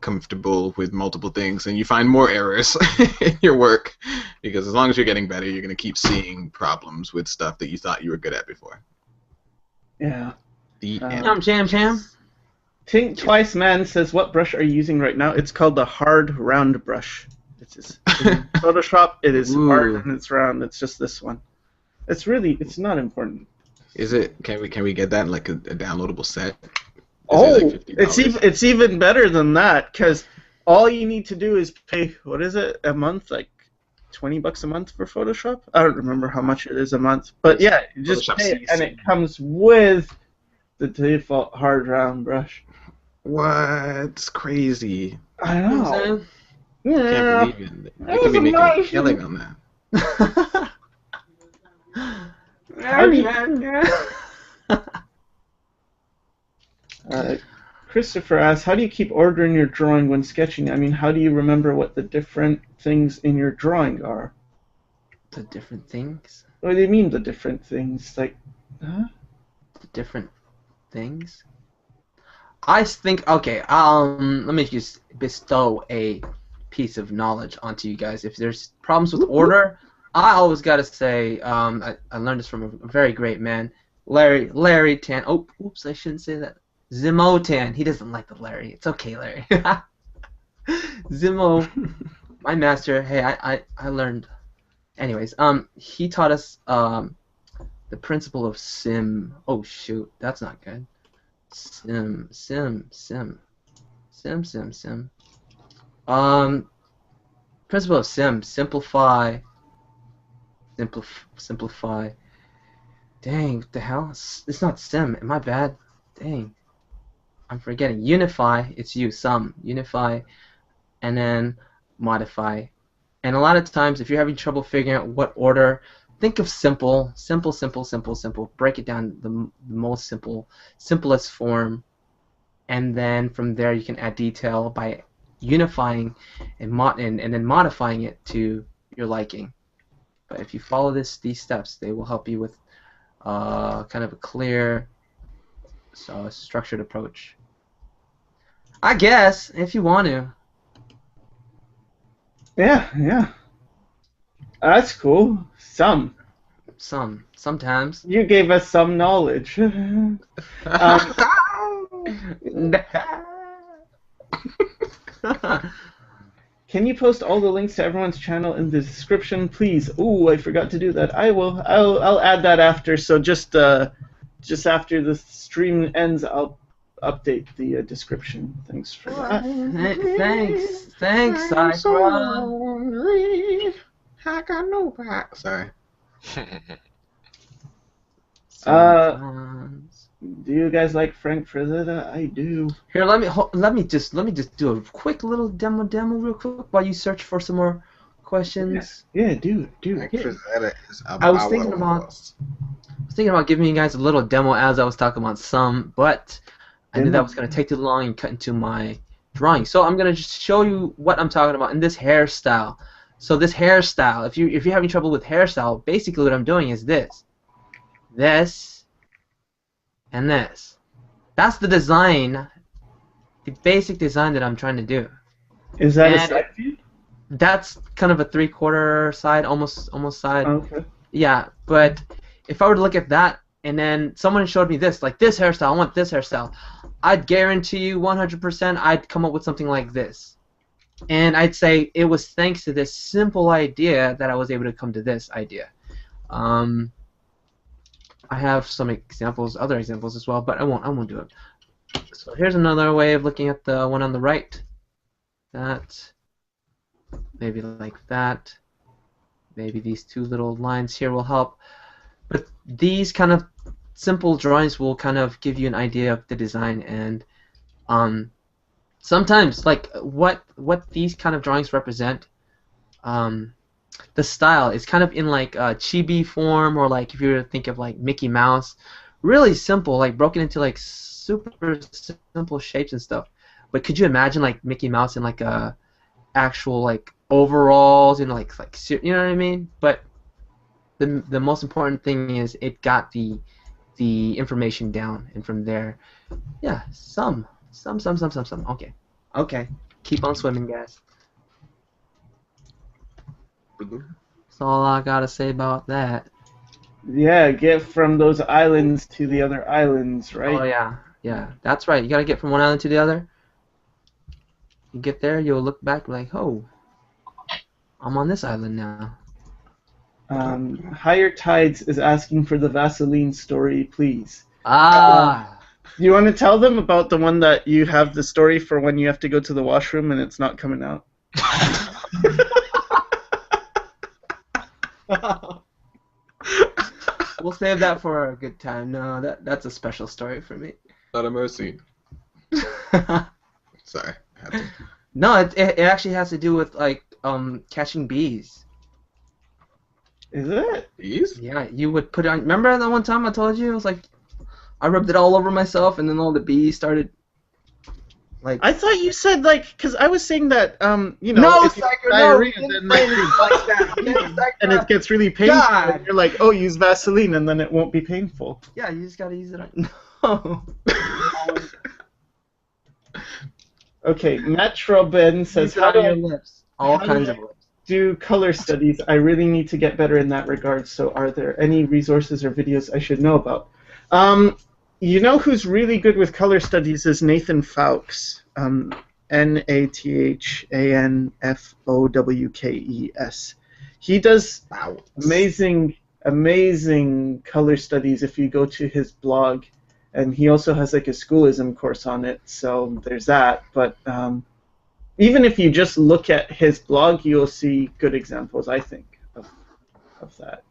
comfortable with multiple things, and you find more errors in your work, because as long as you're getting better, you're going to keep seeing problems with stuff that you thought you were good at before. Yeah. Cham. Think Twice Man says, what brush are you using right now? It's called the hard round brush. It's in Photoshop. It is hard and it's round. It's just this one. It's not important. Is it? Can we get that in like a downloadable set? It's even better than that, because all you need to do is pay, what is it, a month, like $20 a month for Photoshop? I don't remember how much it is a month, but yeah, you just pay it, and it comes with the default hard round brush. What? It's crazy. I know. Yeah. I can't believe it. You could be making a killing on that. Christopher asks, how do you keep order in your drawing when sketching? I mean, how do you remember what the different things in your drawing are? The different things? What do you mean, the different things? Like, huh? The different things? I think, okay, let me just bestow a piece of knowledge onto you guys. If there's problems with order, I always got to say, I learned this from a very great man, Larry Tan. Oh, oops, I shouldn't say that. Zimo Tan. He doesn't like the Larry. It's okay, Larry. Zimo, my master. Hey, I learned. Anyways, he taught us the principle of sim. Oh shoot, that's not good. Sim. Principle of sim. Simplify. Dang, what the hell? It's not sim. Am I bad? Dang. I'm forgetting. Unify, it's you, sum. Unify, and then modify. And a lot of times, if you're having trouble figuring out what order, think of simple. Break it down the most simplest form, and then from there you can add detail by unifying and then modifying it to your liking. But if you follow these steps, they will help you with kind of a clear, structured approach. I guess if you want to. Yeah. That's cool. Sometimes. You gave us some knowledge. Can you post all the links to everyone's channel in the description, please? Ooh, I forgot to do that. I will. I'll add that after. So just after the stream ends, I'll update the description. Thanks for that. Thanks, Sycra. I got no back. Sorry. Do you guys like Frank Frazetta? I do. Here, let me just do a quick little demo real quick while you search for some more questions. Yeah, do it. Frank Frazetta is I was thinking about giving you guys a little demo as I was talking about some, but I knew that was going to take too long and cut into my drawing. So I'm going to just show you what I'm talking about in this hairstyle. So this hairstyle, if you're having trouble with hairstyle, basically what I'm doing is this, and this. That's the design, the basic design that I'm trying to do. Is that a side view? That's kind of a 3/4 side, almost side. Okay. Yeah, but if I were to look at that and then someone showed me this, like this hairstyle, I want this hairstyle, I'd guarantee you 100% I'd come up with something like this. And I'd say it was thanks to this simple idea that I was able to come to this idea. I have some other examples as well, but I won't do it. So here's another way of looking at the one on the right. That, maybe like that. Maybe these two little lines here will help. But these kind of simple drawings will kind of give you an idea of the design, and sometimes like what these kind of drawings represent. The style is kind of in like a chibi form, or like if you were to think of like Mickey Mouse, really simple, like broken into like super simple shapes and stuff. But could you imagine like Mickey Mouse in like a actual like overalls, you know, like you know what I mean? But the most important thing is it got the information down, and from there, yeah, some. Okay, keep on swimming, guys. That's all I gotta say about that. Yeah, get from those islands to the other islands, right? Oh yeah, that's right. You gotta get from one island to the other. You get there, you'll look back like, oh, I'm on this island now. Higher Tides is asking for the Vaseline story, please. Do you want to tell them about the one that you have the story for when you have to go to the washroom and it's not coming out? We'll save that for a good time. No, that's a special story for me. Not a mercy. Sorry. I had to. No, it actually has to do with like catching bees. Is it? Bees? Yeah, you would put it on. Remember that one time I told you? It was like I rubbed it all over myself, and then all the bees started. Like, I thought you said like, because I was saying that you know, no, if you Sycra, have diarrhea, no, then like that, and it gets really painful. God. And you're like, oh, use Vaseline, and then it won't be painful. Yeah, you just gotta use it on. No. Okay, Metro Ben says, Use it how on do your I lips? All how kinds do of lips. do color studies? I really need to get better in that regard. So, are there any resources or videos I should know about? You know who's really good with color studies is Nathan Fowkes. Nathanfowkes. He does amazing color studies if you go to his blog, and he also has like a schoolism course on it, so there's that. But even if you just look at his blog, you'll see good examples, I think, of that.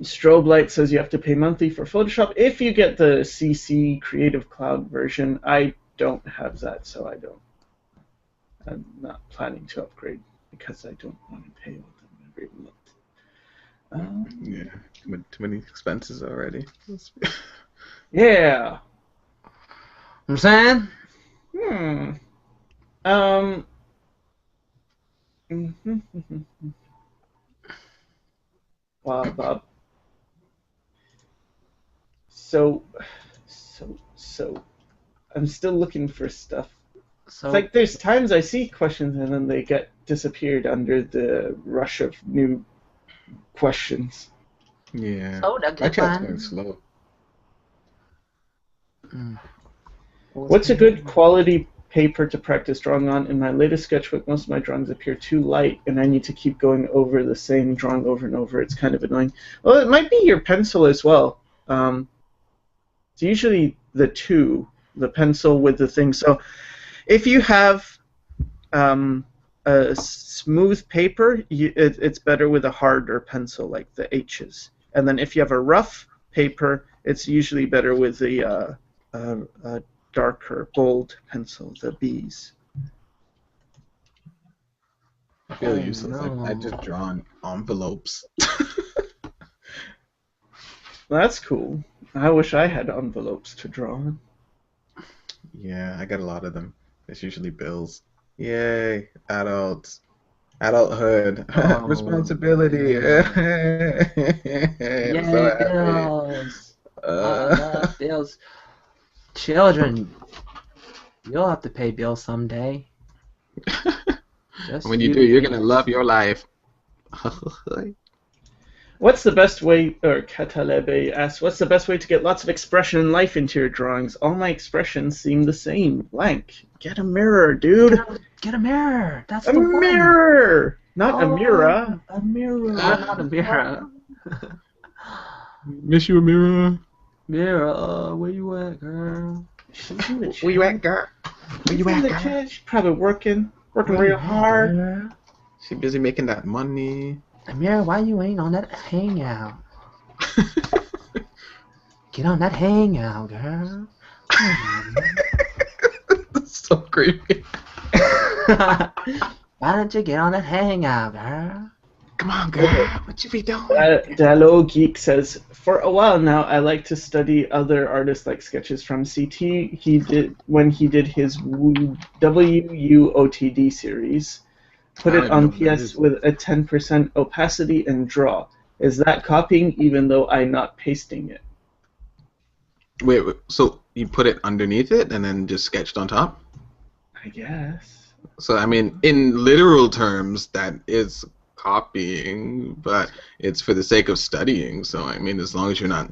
Strobe Light says you have to pay monthly for Photoshop if you get the CC Creative Cloud version. I don't have that, so I'm not planning to upgrade because I don't want to pay all them every month. Yeah, too many expenses already. Yeah. I'm saying? Wow, Bob. So, I'm still looking for stuff. So It's like there's times I see questions and then they get disappeared under the rush of new questions. Yeah. So the My good chat's one. going slow. What's a good quality paper to practice drawing on? In my latest sketchbook, most of my drawings appear too light, and I need to keep going over the same drawing over and over. It's kind of annoying. Well, it might be your pencil as well. It's usually the pencil with the thing. So if you have a smooth paper, it's better with a harder pencil, like the H's. And then if you have a rough paper, it's usually better with a darker, bold pencil, the B's. I feel Oh, useless. no. I just draw on envelopes. That's cool. I wish I had envelopes to draw on. Yeah, I got a lot of them. It's usually bills. Yay, adults. Adulthood. Oh. Responsibility. I'm so Yay, happy. bills. I love bills. Children, you'll have to pay bills someday. Just When you do, you're kids. gonna love your life. What's the best way, or Katalebe asks, what's the best way to get lots of expression and life into your drawings? All my expressions seem the same. Blank. Get a mirror, dude. Get a mirror. That's A the one. mirror! Not a Oh, mirror. A mirror. Not a mirror. Miss you, Amira. Mirror, where you at, girl? She's in the chat. Where you at, girl? Where you She's in at, the girl? chat. She's probably working real hard. Girl? She busy making that money. Mirror, why you ain't on that hangout? Get on that hangout, girl. That's so creepy. Why don't you get on that hangout, girl? Come on, girl. What you be doing? Dalo Geek says, for a while now, I like to study other artists like sketches from CT. When he did his WUOTD series. Put I it don't on even know what that PS is. with a 10% opacity and draw. Is that copying even though I'm not pasting it? Wait, so you put it underneath it and then just sketched on top? I guess. So, I mean, in literal terms, that is copying, but it's for the sake of studying. So, I mean, as long as you're not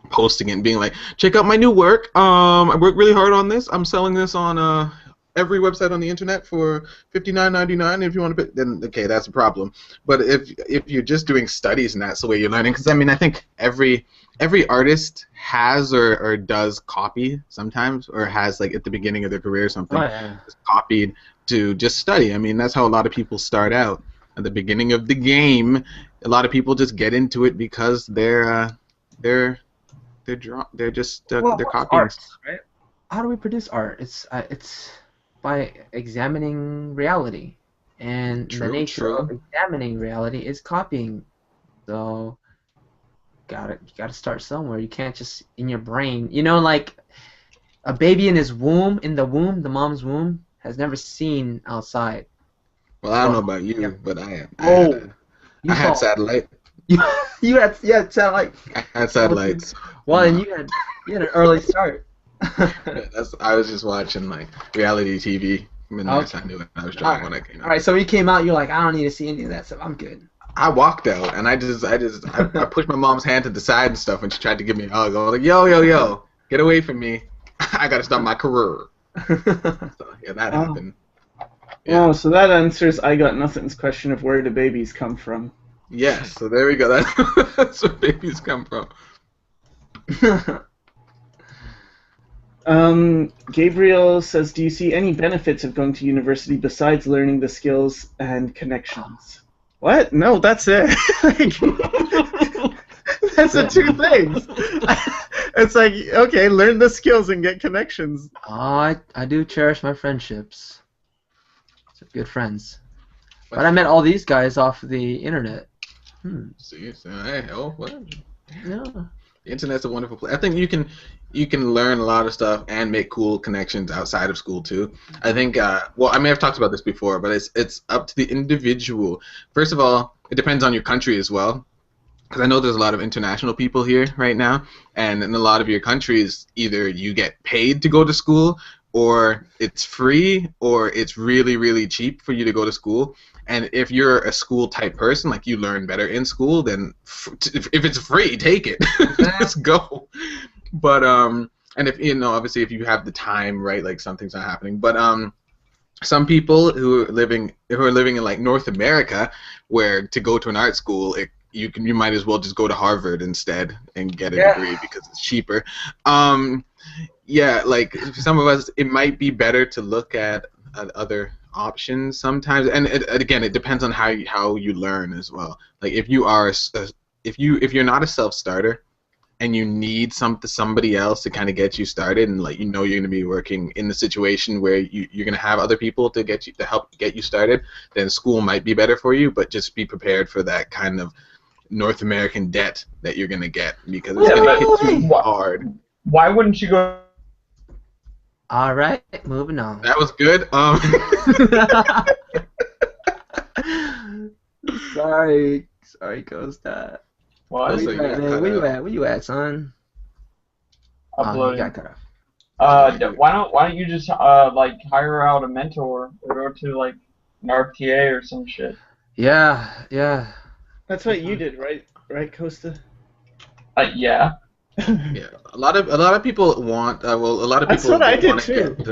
posting it and being like, check out my new work. I worked really hard on this. I'm selling this on every website on the internet for $59.99. If you want to pay, then okay, that's a problem. But if you're just doing studies and that's the way you're learning, because I mean, I think every artist has or does copy sometimes, or has like at the beginning of their career or something, copied to just study. I mean, that's how a lot of people start out at the beginning of the game. A lot of people just get into it because they're just they're copying. Art, right? How do we produce art? It's by examining reality, and the nature of examining reality is copying. So you gotta start somewhere. You can't just in your brain. You know, like a baby in his womb, the mom's womb, has never seen outside. Well, I don't know about you, but I had satellite. You had satellite. I had satellites. Well, and you had an early start. I was just watching like reality TV. I knew it. I was drawing when I came out. All right, so when you came out, you're like, I don't need to see any of that stuff. I'm good. I walked out and I pushed my mom's hand to the side and stuff, and she tried to give me a hug. I was like, yo, get away from me. I gotta start my career. So, yeah, that happened. Yeah. Oh, so that answers I Got Nothing's question of where do babies come from. Yes, so there we go. That's where babies come from. Gabriel says, do you see any benefits of going to university besides learning the skills and connections? What? No, that's it. That's the two things. It's like, okay, learn the skills and get connections. Oh, I do cherish my friendships. Some good friends. But I met all these guys off the internet. See, so, hey, oh, well, Yeah. the internet's a wonderful place. I think you can learn a lot of stuff and make cool connections outside of school too. I think well, I may have talked about this before, but it's up to the individual. First of all, it depends on your country as well. Because I know there's a lot of international people here right now, and in a lot of your countries, either you get paid to go to school, or it's free, or it's really, really cheap for you to go to school. And if you're a school type person, like you learn better in school, then if it's free, take it. Just go. But and if obviously if you have the time, right, like something's not happening. But some people who are living in like North America, where to go to an art school, you might as well just go to Harvard instead and get a degree because it's cheaper. Yeah, like for some of us, it might be better to look at other options sometimes, and again, it depends on how you learn as well. Like if you're not a self-starter and you need somebody else to kind of get you started, and like you're going to be working in the situation where you're going to have other people to help get you started, then school might be better for you. But just be prepared for that kind of North American debt that you're going to get, because it's going to hit you hard. Why wouldn't you go? All right, moving on. That was good. Sorry, Costa. What? Where you at, son? Uploading. You got cut off. Why don't you just like hire out a mentor or go to like an RTA or some shit? Yeah. That's what you did, right? Right, Costa? Yeah. Yeah, a lot of people want. A lot of people. That's what I did want to too. get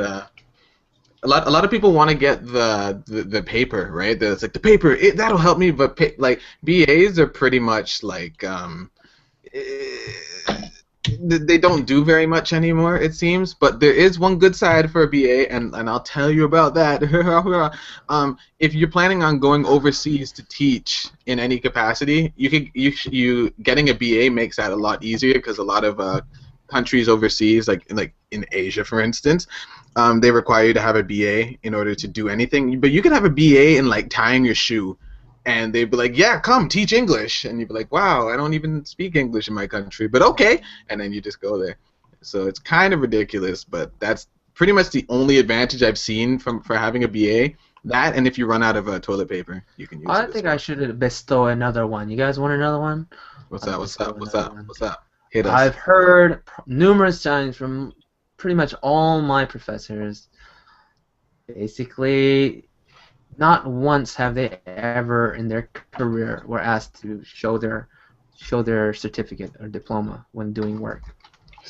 a lot of people want to get the paper, right? It's like the paper that'll help me, but like BAs are pretty much like they don't do very much anymore, it seems. But there is one good side for a BA, and I'll tell you about that. If you're planning on going overseas to teach in any capacity, you getting a BA makes that a lot easier, because a lot of countries overseas, like in Asia, for instance, they require you to have a BA in order to do anything. But you can have a BA in like tying your shoe, and they'd be like, yeah, come teach English, and you'd be like, wow, I don't even speak English in my country, but okay, and then you just go there. So it's kind of ridiculous, but that's pretty much the only advantage I've seen for having a BA. That, and if you run out of toilet paper, you can use it. I think I should bestow another one. You guys want another one? What's up? Hit us. I've heard numerous times from pretty much all my professors, basically, not once have they ever in their career were asked to show their certificate or diploma when doing work.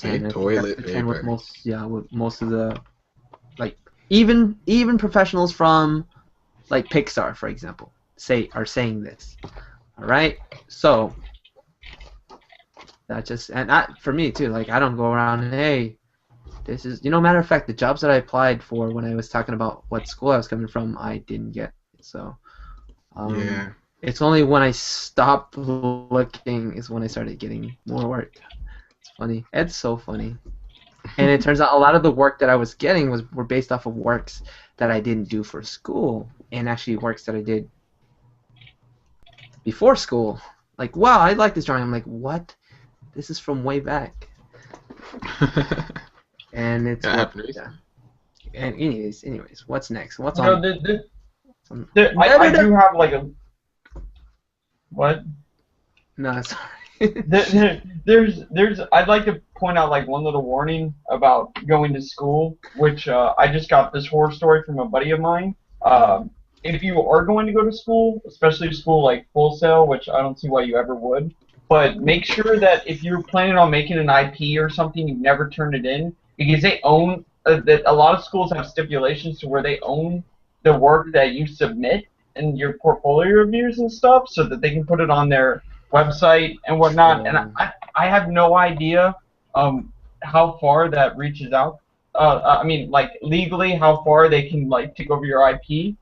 And toilet paper. With most of the, like, even professionals from like Pixar, for example, are saying this. All right, so that just, and that for me too. Like, I don't go around and, hey, this is, matter of fact, the jobs that I applied for when I was talking about what school I was coming from, I didn't get. So yeah, it's only when I stopped looking is when I started getting more work. It's funny. It's so funny. And it turns out a lot of the work that I was getting were based off of works that I didn't do for school, and actually works that I did before school. Like, wow, I like this drawing. I'm like, what? This is from way back. And it's yeah. And anyways, what's next? What's No, on? I do have like a what? No, sorry. There's I'd like to point out like one little warning about going to school, which I just got this horror story from a buddy of mine. If you are going to go to school, especially school like Full Sail, which I don't see why you ever would, but make sure that if you're planning on making an IP or something, you never turn it in, because they own that a lot of schools have stipulations to where they own the work that you submit and your portfolio reviews and stuff, so that they can put it on their website and whatnot. And I have no idea how far that reaches out. I mean, like legally, how far they can like take over your IP,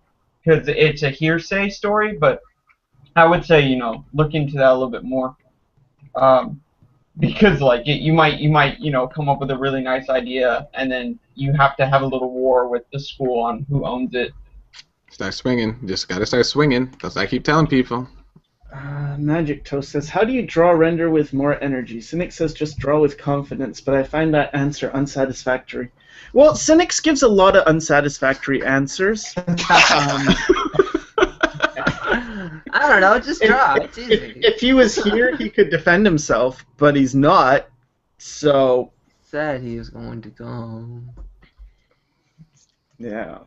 because it's a hearsay story. But I would say, look into that a little bit more. because like you might come up with a really nice idea, and then you have to have a little war with the school on who owns it. Start swinging. Just gotta start swinging. That's what I keep telling people. Magic Toast says, how do you draw render with more energy? Cynic says, just draw with confidence, but I find that answer unsatisfactory. Well, Cynics gives a lot of unsatisfactory answers. I don't know, just draw. It's easy. If he was here, he could defend himself, but he's not, so... Said he was going to go. Yeah.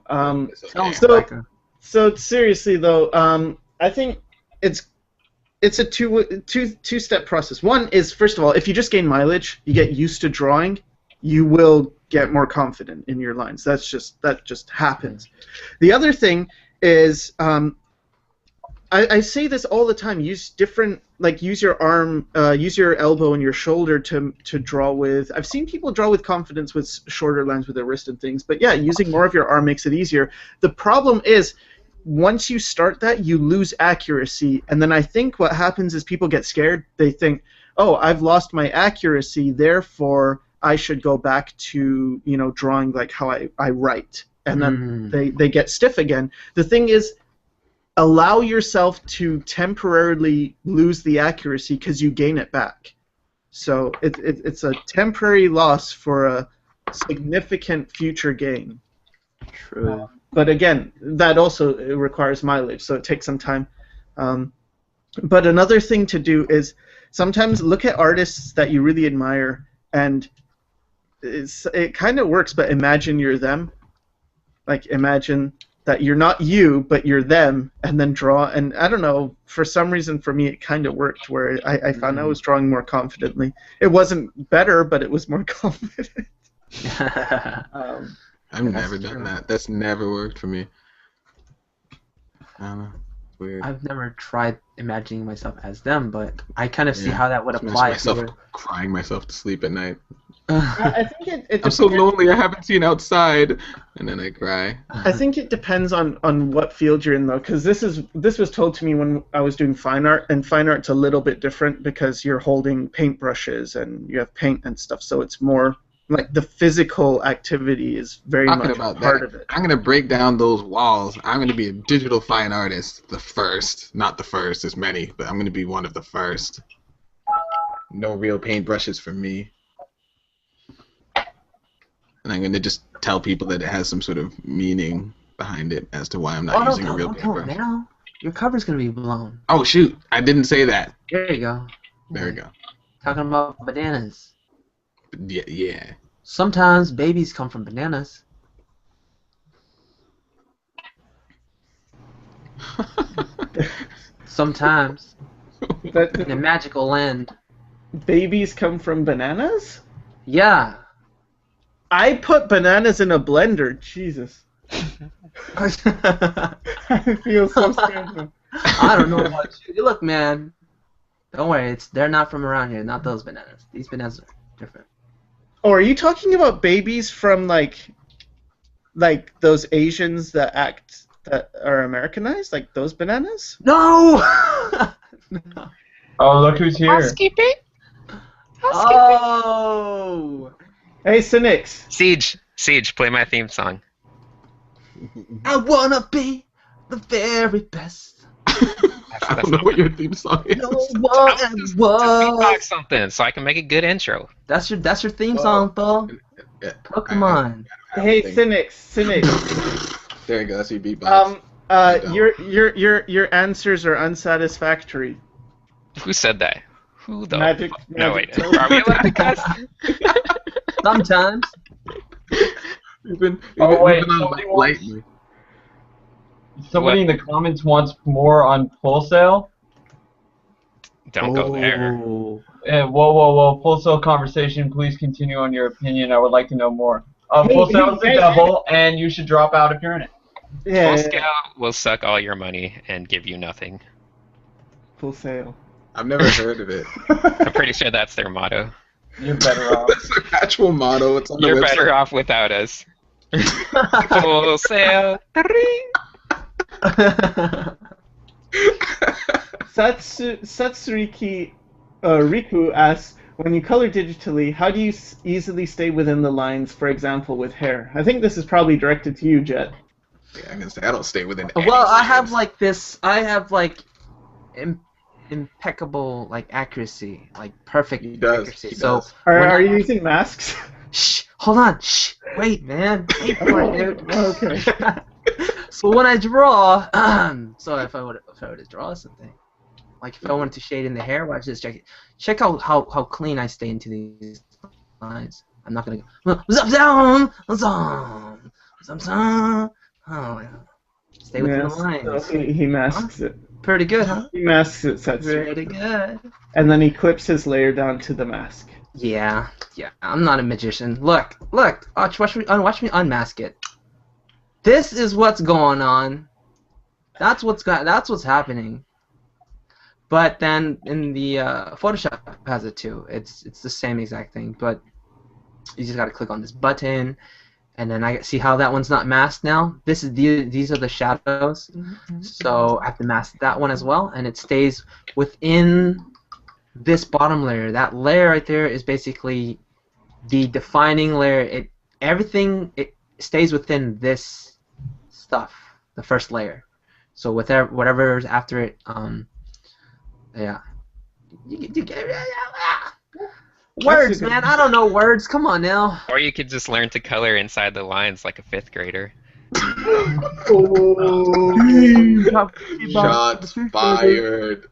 So seriously, though, I think it's a two-step process. One is, first of all, if you just gain mileage, you get used to drawing, you will get more confident in your lines. That just happens. The other thing is, I say this all the time. Use your arm, use your elbow and your shoulder to draw with. I've seen people draw with confidence with shorter lines with their wrist and things. But yeah, using more of your arm makes it easier. The problem is, once you start that, you lose accuracy, and then I think what happens is people get scared. They think, oh, I've lost my accuracy, therefore I should go back to drawing like how I write, and then they get stiff again. The thing is, allow yourself to temporarily lose the accuracy because you gain it back. So it's a temporary loss for a significant future gain. True. But again, that also requires mileage, so it takes some time. But another thing to do is sometimes look at artists that you really admire, and it kind of works, but imagine you're them. Like, imagine that you're not you, but you're them, and then draw. And I don't know, for some reason for me it kind of worked, where I found I was drawing more confidently. It wasn't better, but it was more confident. I've never done that. That's never worked for me. I don't know. Weird. I've never tried imagining myself as them, but I kind of see how that would apply. Myself crying myself to sleep at night. I think I'm so lonely. I haven't seen outside, and then I cry. I think it depends on what field you're in, though, because this was told to me when I was doing fine art, and fine art's a little bit different because you're holding paintbrushes and you have paint and stuff, so it's more like the physical activity is very much part of it. I'm gonna break down those walls. I'm gonna be a digital fine artist, the first, not the first. There's many, but I'm gonna be one of the first. No real paintbrushes for me. And I'm going to just tell people that it has some sort of meaning behind it as to why I'm not using a real paintbrush. Now. Your cover's going to be blown. Oh, shoot. I didn't say that. There you go. There we go. Talking about bananas. Yeah. Sometimes babies come from bananas. Sometimes. In a magical land. Babies come from bananas? Yeah. I put bananas in a blender. Jesus. I feel so scared. I don't know about you. Look, man. Don't worry. They're not from around here. Not those bananas. These bananas are different. Oh, are you talking about babies from like those Asians that are Americanized, like those bananas? No. No. Oh, look who's here. Housekeeping. Oh. Hey, Cynics. Siege, play my theme song. I wanna be the very best. I don't know what your theme song is. No one Just was. beatbox something so I can make a good intro. That's your theme song, Paul. Pokemon. Hey, Cynics. There you go. That's your beatbox. Your answers are unsatisfactory. Who said that? Who the? Magic No, wait. Toast. Are we allowed to cuss? Sometimes. We've been wait, on lightly. Somebody in the comments wants more on Full Sail. Don't go there. Whoa. Full Sail conversation. Please continue on your opinion. I would like to know more. Full Sail is the devil, and you should drop out if you're in it. Yeah. Full Scale will suck all your money and give you nothing. Full Sail. I've never heard of it. I'm pretty sure that's their motto. You're better off. That's their actual motto. It's on the You're website. better off without us. Full Sail. Satsuriki Riku asks, when you color digitally, how do you easily stay within the lines, for example, with hair? I think this is probably directed to you, Jet. Yeah, I'm gonna say I don't stay within any Well, I have lines. like this. I have like impeccable like accuracy, like perfect He does. accuracy. He So does. Are, when are I- you using masks? Shh, hold on. Shh, wait, man. Wait for it, dude. Okay. So when I draw, so if I were to draw something, like if I wanted to shade in the hair, watch this. Check out how clean I stay into these lines. I'm not gonna go. Oh, stay within Yes, the lines. so he masks it. Pretty good, huh? He masks it, Setsu. Pretty good. And then he clips his layer down to the mask. Yeah. I'm not a magician. Look. Watch me unmask it. This is what's going on. That's what's happening. But then in the Photoshop has it too. It's the same exact thing, but you just gotta click on this button, and then I see how that one's not masked now. These are the shadows, so I have to mask that one as well, and it stays within this bottom layer. That layer right there is basically the defining layer. Everything stays within this stuff, the first layer. So whatever's after it, yeah. Words, man. I don't know words. Come on now. Or you could just learn to color inside the lines like a 5th grader. Shots fired.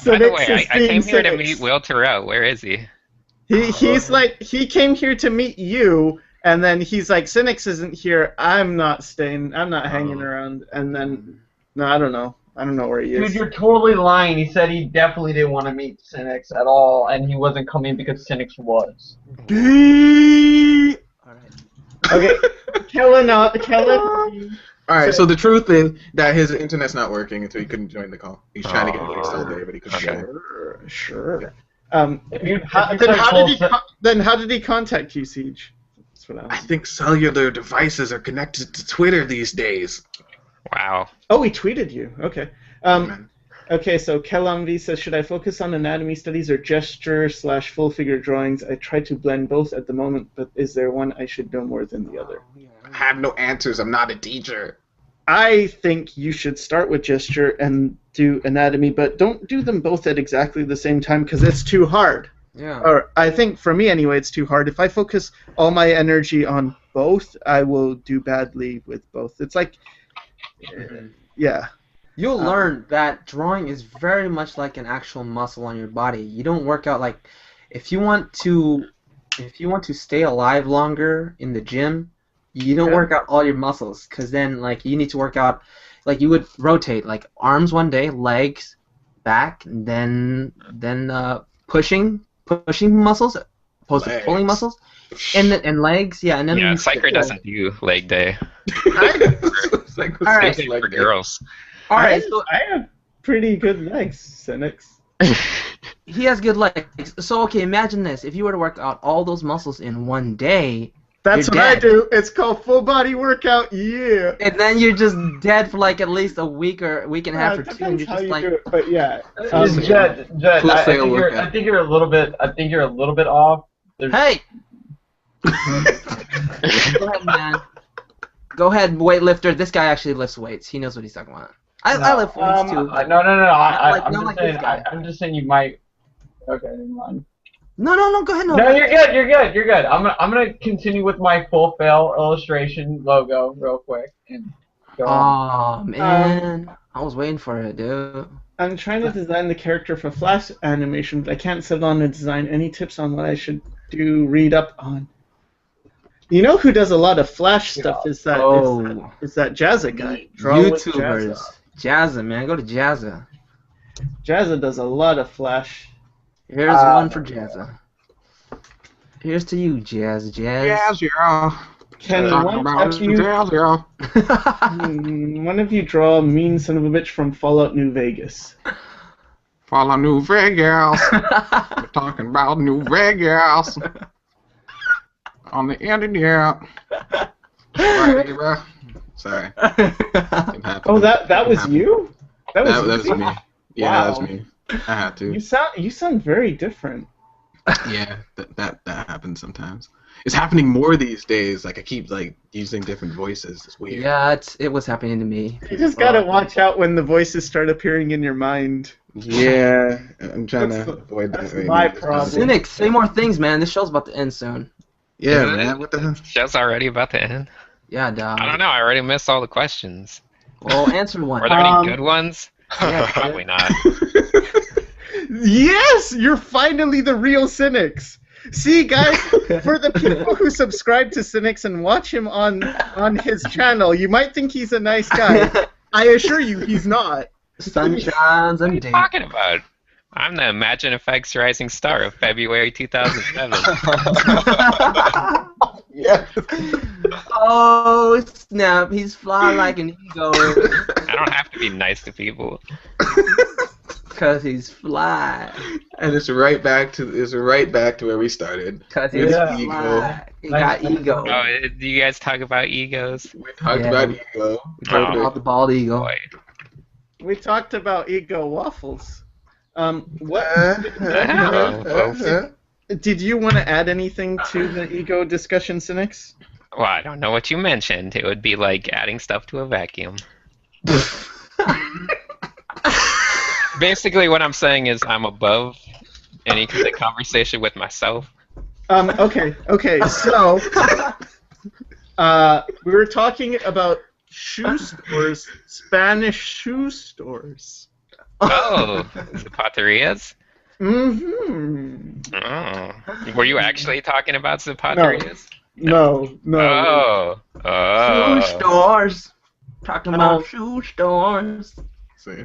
By the Cynics way, is I being came here to cynics. meet Will Terrell. Where is he? He's like, he came here to meet you, and then he's like, Cynics isn't here. I'm not staying. I'm not hanging around. And then, no, I don't know. I don't know where he Dude, is. you're totally lying. He said he definitely didn't want to meet Cynics at all, and he wasn't coming because Cynics was. B. Alright. Okay, Kellen. Alright, so the truth is that his internet's not working, and so he couldn't join the call. He's trying to get fixed all day, but he couldn't get it. Sure. If you Then how did he contact you, Siege? That's what I think cellular devices are connected to Twitter these days. Wow. Oh, he tweeted you. Okay. Man. Okay, so Kelamvi says, should I focus on anatomy studies or gesture/full figure drawings? I try to blend both at the moment, but is there one I should know more than the other? I have no answers. I'm not a teacher. I think you should start with gesture and do anatomy, but don't do them both at exactly the same time because it's too hard. Yeah. Or I think for me anyway, it's too hard. If I focus all my energy on both, I will do badly with both. It's like, yeah. You'll learn that drawing is very much like an actual muscle on your body. You don't work out like if you want to stay alive longer in the gym, you don't work out all your muscles because then like you need to work out like you would rotate like arms one day, legs, back, and then pushing muscles opposed to pulling muscles, and legs, yeah, and then Yeah, Sycra doesn't do leg day. Alright. Same for girls. All right, so I have pretty good legs, Cynics. he has good legs. So okay, imagine this: if you were to work out all those muscles in one day, That's you're what I dead. do. It's called full body workout. Yeah. And then you're just dead for like at least a week or a week and a half or It two, and depends you're how just you like, do it, but yeah. Jed, Full I sail think workout. you're a little bit. I think you're a little bit off. hey, go ahead, man. Go ahead, weightlifter. This guy actually lifts weights. He knows what he's talking about. I lift weights too. No. I'm not just like saying. this guy. I'm just saying you might. Okay, never mind. No. Go ahead. No, you're good. You're good. I'm gonna continue with my full fail illustration logo real quick and go on. Oh man, I was waiting for it, dude. I'm trying to design the character for Flash animation, but I can't settle on a design. Any tips on what I should read up on? You know who does a lot of Flash stuff is that Jazza guy. Draw with YouTubers, Jazza, man, go to Jazza. Jazza does a lot of Flash. Here's one for Jazza. Here's to you, Jazz. y'all. Can one of you draw a mean son of a bitch from Fallout New Vegas? Follow New Vegas. We're talking about New Vegas. On the internet. Right, bro. Sorry. Oh, that was you? That was me. Yeah, Wow. that was me. I had to. You sound very different. Yeah, that happens sometimes. It's happening more these days. Like I keep like using different voices. It's weird. Yeah, it was happening to me. You just gotta watch out when the voices start appearing in your mind. Yeah, I'm trying That's to avoid that. that's right my now. problem. Cynic, say more things, man. This show's about to end soon. Yeah, Is it? man. What the hell? Show's already about to end. Yeah, dog. I don't know. I already missed all the questions. Well, answer one. Were there any good ones? Yeah, Probably not. Yes, you're finally the real Cynics. See, guys, for the people who subscribe to Cynics and watch him on his channel, you might think he's a nice guy. I assure you, he's not. Sunshines What are and you days. talking about? I'm the Imagine Effects Rising Star of February 2007. Yeah. Oh snap! He's fly like an eagle, I don't have to be nice to people. cause he's fly. And it's right back to where we started. Cause With he's ego. fly. He got ego. Oh, do you guys talk about egos? We talked Yeah. about ego. We talked Oh. about the bald eagle. Boy. We talked about ego waffles. What Oh, did you want to add anything to the ego discussion, Cynics? Well, I don't know what you mentioned. It would be like adding stuff to a vacuum. Basically, what I'm saying is I'm above any kind of conversation with myself. Okay. So, we were talking about shoe stores, Spanish shoe stores. Oh, zapaterias? Mm-hmm. Oh. Were you actually talking about zapaterias? No. Oh. Shoe Oh. stores. Talking about shoe stores. See?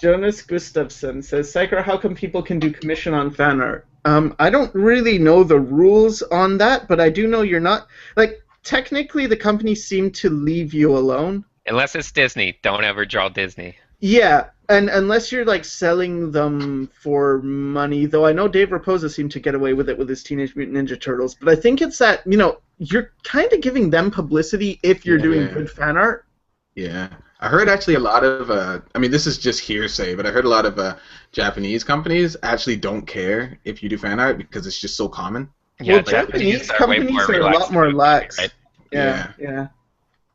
Jonas Gustafsson says, Sycra, how come people can do commission on fan art? I don't really know the rules on that, but I do know you're not... Like, technically, the companies seem to leave you alone. Unless it's Disney. Don't ever draw Disney. Yeah, and unless you're, like, selling them for money, though I know Dave Raposa seemed to get away with it with his Teenage Mutant Ninja Turtles, but I think it's that, you're kind of giving them publicity if you're doing good fan art. Yeah. I heard actually a lot of, I mean, this is just hearsay, but I heard a lot of Japanese companies actually don't care if you do fan art because it's just so common. Yeah, Well, Japanese are way companies more are a lot relaxed more about it, lax. right? Yeah.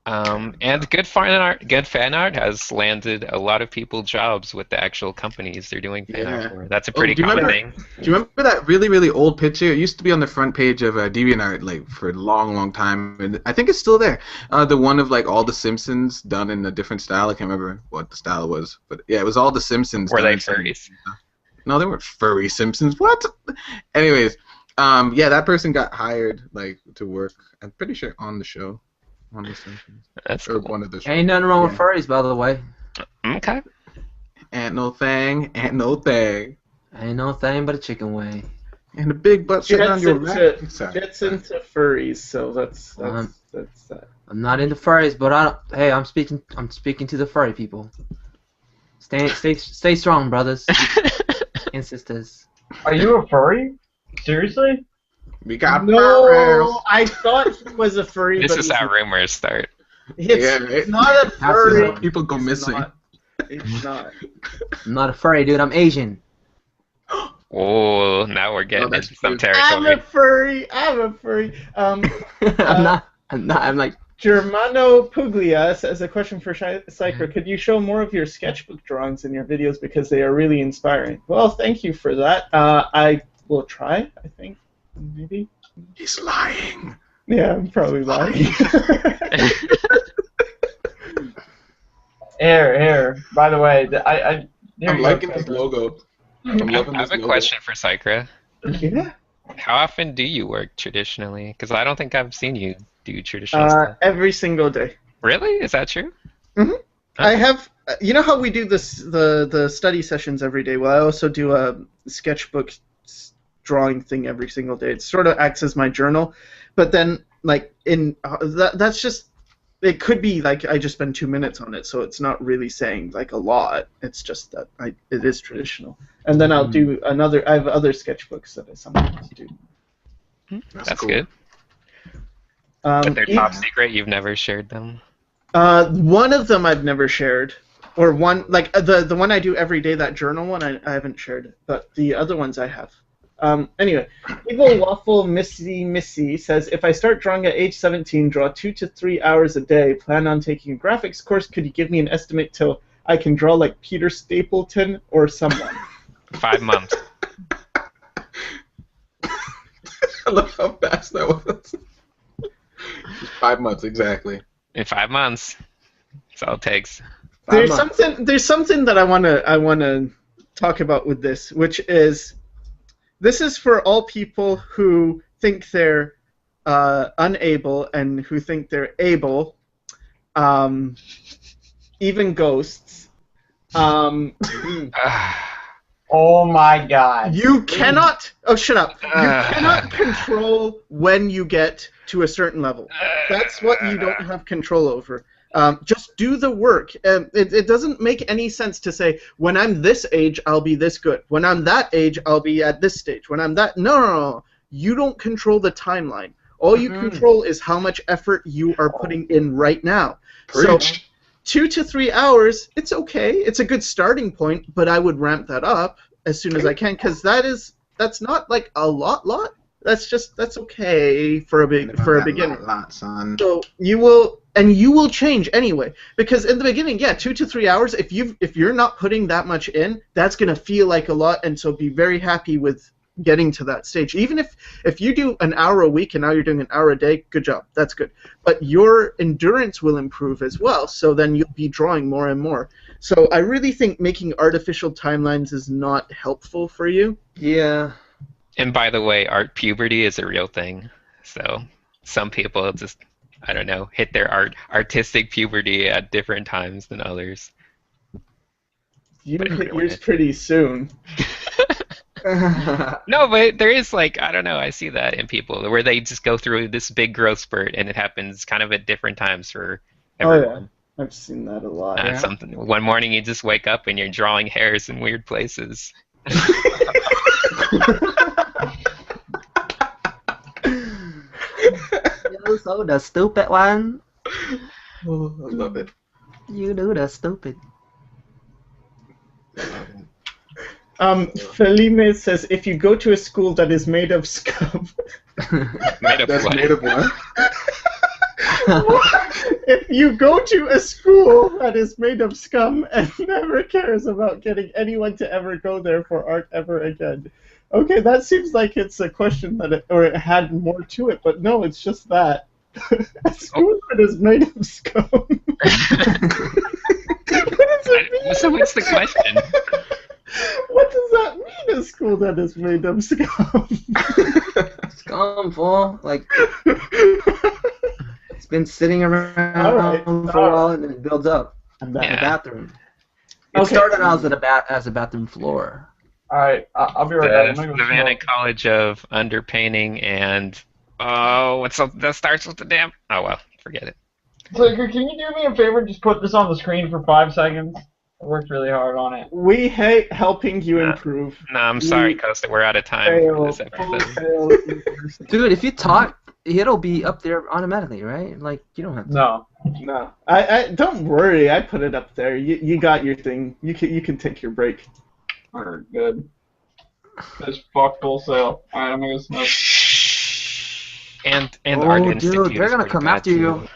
And good fan art has landed a lot of people jobs with the actual companies they're doing fan art for. That's a pretty do you common remember- thing. Do you remember that really, really old picture? It used to be on the front page of DeviantArt like for a long, long time, and I think it's still there. The one of like all the Simpsons done in a different style. I can't remember what the style was, but yeah, it was all the Simpsons. Were done they in some- furries? No, they weren't furry Simpsons. What? Anyways, yeah, that person got hired like to work. I'm pretty sure on the show, on the Simpsons, That's or cool. one of the shows. Ain't nothing wrong with furries, by the way. Okay. Ain't no thing, ain't no thing. Ain't no thing but a chicken wing. And the big butt sitting on Gets your into, lap. Sorry. gets into furries, so that's that. I'm not into furries, but hey, I'm speaking to the furry people. Stay strong, brothers and sisters. Are you a furry? Seriously? We got No, furries. I thought he was a furry. This but is he's how rumors start. It's not a furry. Absolutely. People go It's missing. not. It's not. I'm not a furry, dude. I'm Asian. Oh, now we're getting that's into some true. I'm a territory. furry. I'm a furry. I'm not. I'm like. Germano Puglia says a question for Sycra. Could you show more of your sketchbook drawings in your videos because they are really inspiring? Well, thank you for that. I will try, I think. Maybe. He's lying. Yeah, I'm probably lying. Here. By the way, here I'm you liking go. this logo. I'm I loving have this a logo. question for Sycra. Yeah. How often do you work traditionally? Because I don't think I've seen you do traditional stuff. Every single day. Really? Is that true? I have, you know how we do the study sessions every day? Well, I also do a sketchbook drawing thing every single day. It sort of acts as my journal, but then like that's just, it could be like I just spend 2 minutes on it, so it's not really saying like a lot. It's just that it is traditional, and then I'll do I have other sketchbooks that I sometimes do. That's cool. good. But they're yeah. top secret. You've never shared them. One of them I've never shared, or one like the one I do every day, that journal one I haven't shared, but the other ones I have. Anyway, Evil Waffle Missy says, if I start drawing at age 17, draw 2 to 3 hours a day, plan on taking a graphics course, could you give me an estimate till I can draw like Peter Stapleton or someone? 5 months. I love how fast that was. 5 months, exactly. In 5 months. That's all it takes. There's something that I wanna talk about with this, which is this is for all people who think they're unable and who think they're able, even ghosts. Oh my God! You cannot. Oh, shut up! You cannot control when you get to a certain level. That's what you don't have control over. Just do the work. It doesn't make any sense to say, when I'm this age, I'll be this good. When I'm that age, I'll be at this stage. When I'm that... No. You don't control the timeline. All you control is how much effort you are putting in right now. Preach. So 2 to 3 hours, it's okay. It's a good starting point, but I would ramp that up as soon as I can, because that's not like a lot. That's okay for a beginner. Lot, son. So you will change anyway, because in the beginning, 2 to 3 hours. If you're not putting that much in, that's gonna feel like a lot, and so be very happy with getting to that stage. Even if you do an hour a week and now you're doing an hour a day, good job. That's good. But your endurance will improve as well. So then you'll be drawing more and more. So I really think making artificial timelines is not helpful for you. Yeah. And by the way, art puberty is a real thing. So some people just, I don't know, hit their artistic puberty at different times than others. You hit yours pretty soon. No, but there is, like, I don't know, I see that in people where they just go through this big growth spurt and it happens kind of at different times for everyone. Oh, yeah. I've seen that a lot. One morning you just wake up and you're drawing hairs in weird places. You so the stupid one. Oh, I love it. You do the stupid. Felime says, if you go to a school that is made of scum... Made of That's what? made of what? If you go to a school that is made of scum and never cares about getting anyone to ever go there for art ever again. Okay, that seems like it's a question it had more to it, but no, it's just that. A school that is made of scum. What does it mean? So what's the question? What does that mean, a school that is made of scum? Scum, fool. Like, it's been sitting around for a while and then it builds up. In the bathroom. It started out as a bathroom floor. Alright, I'll be right back. The Savannah College of Underpainting and... Oh, that starts with the damn... Oh, well, forget it. So, can you do me a favor and just put this on the screen for 5 seconds? I worked really hard on it. We hate helping you improve. No, I'm sorry, Costa. We're out of time for this episode. Dude, if you talk, it'll be up there automatically, right? Like, you don't have to. No. I don't worry. I put it up there. You got your thing. You can take your break. Alright, good. This fuck wholesale. Alright, I'm gonna go smoke. And Art Institute. Dude, they're gonna is come pretty after bad, you. too.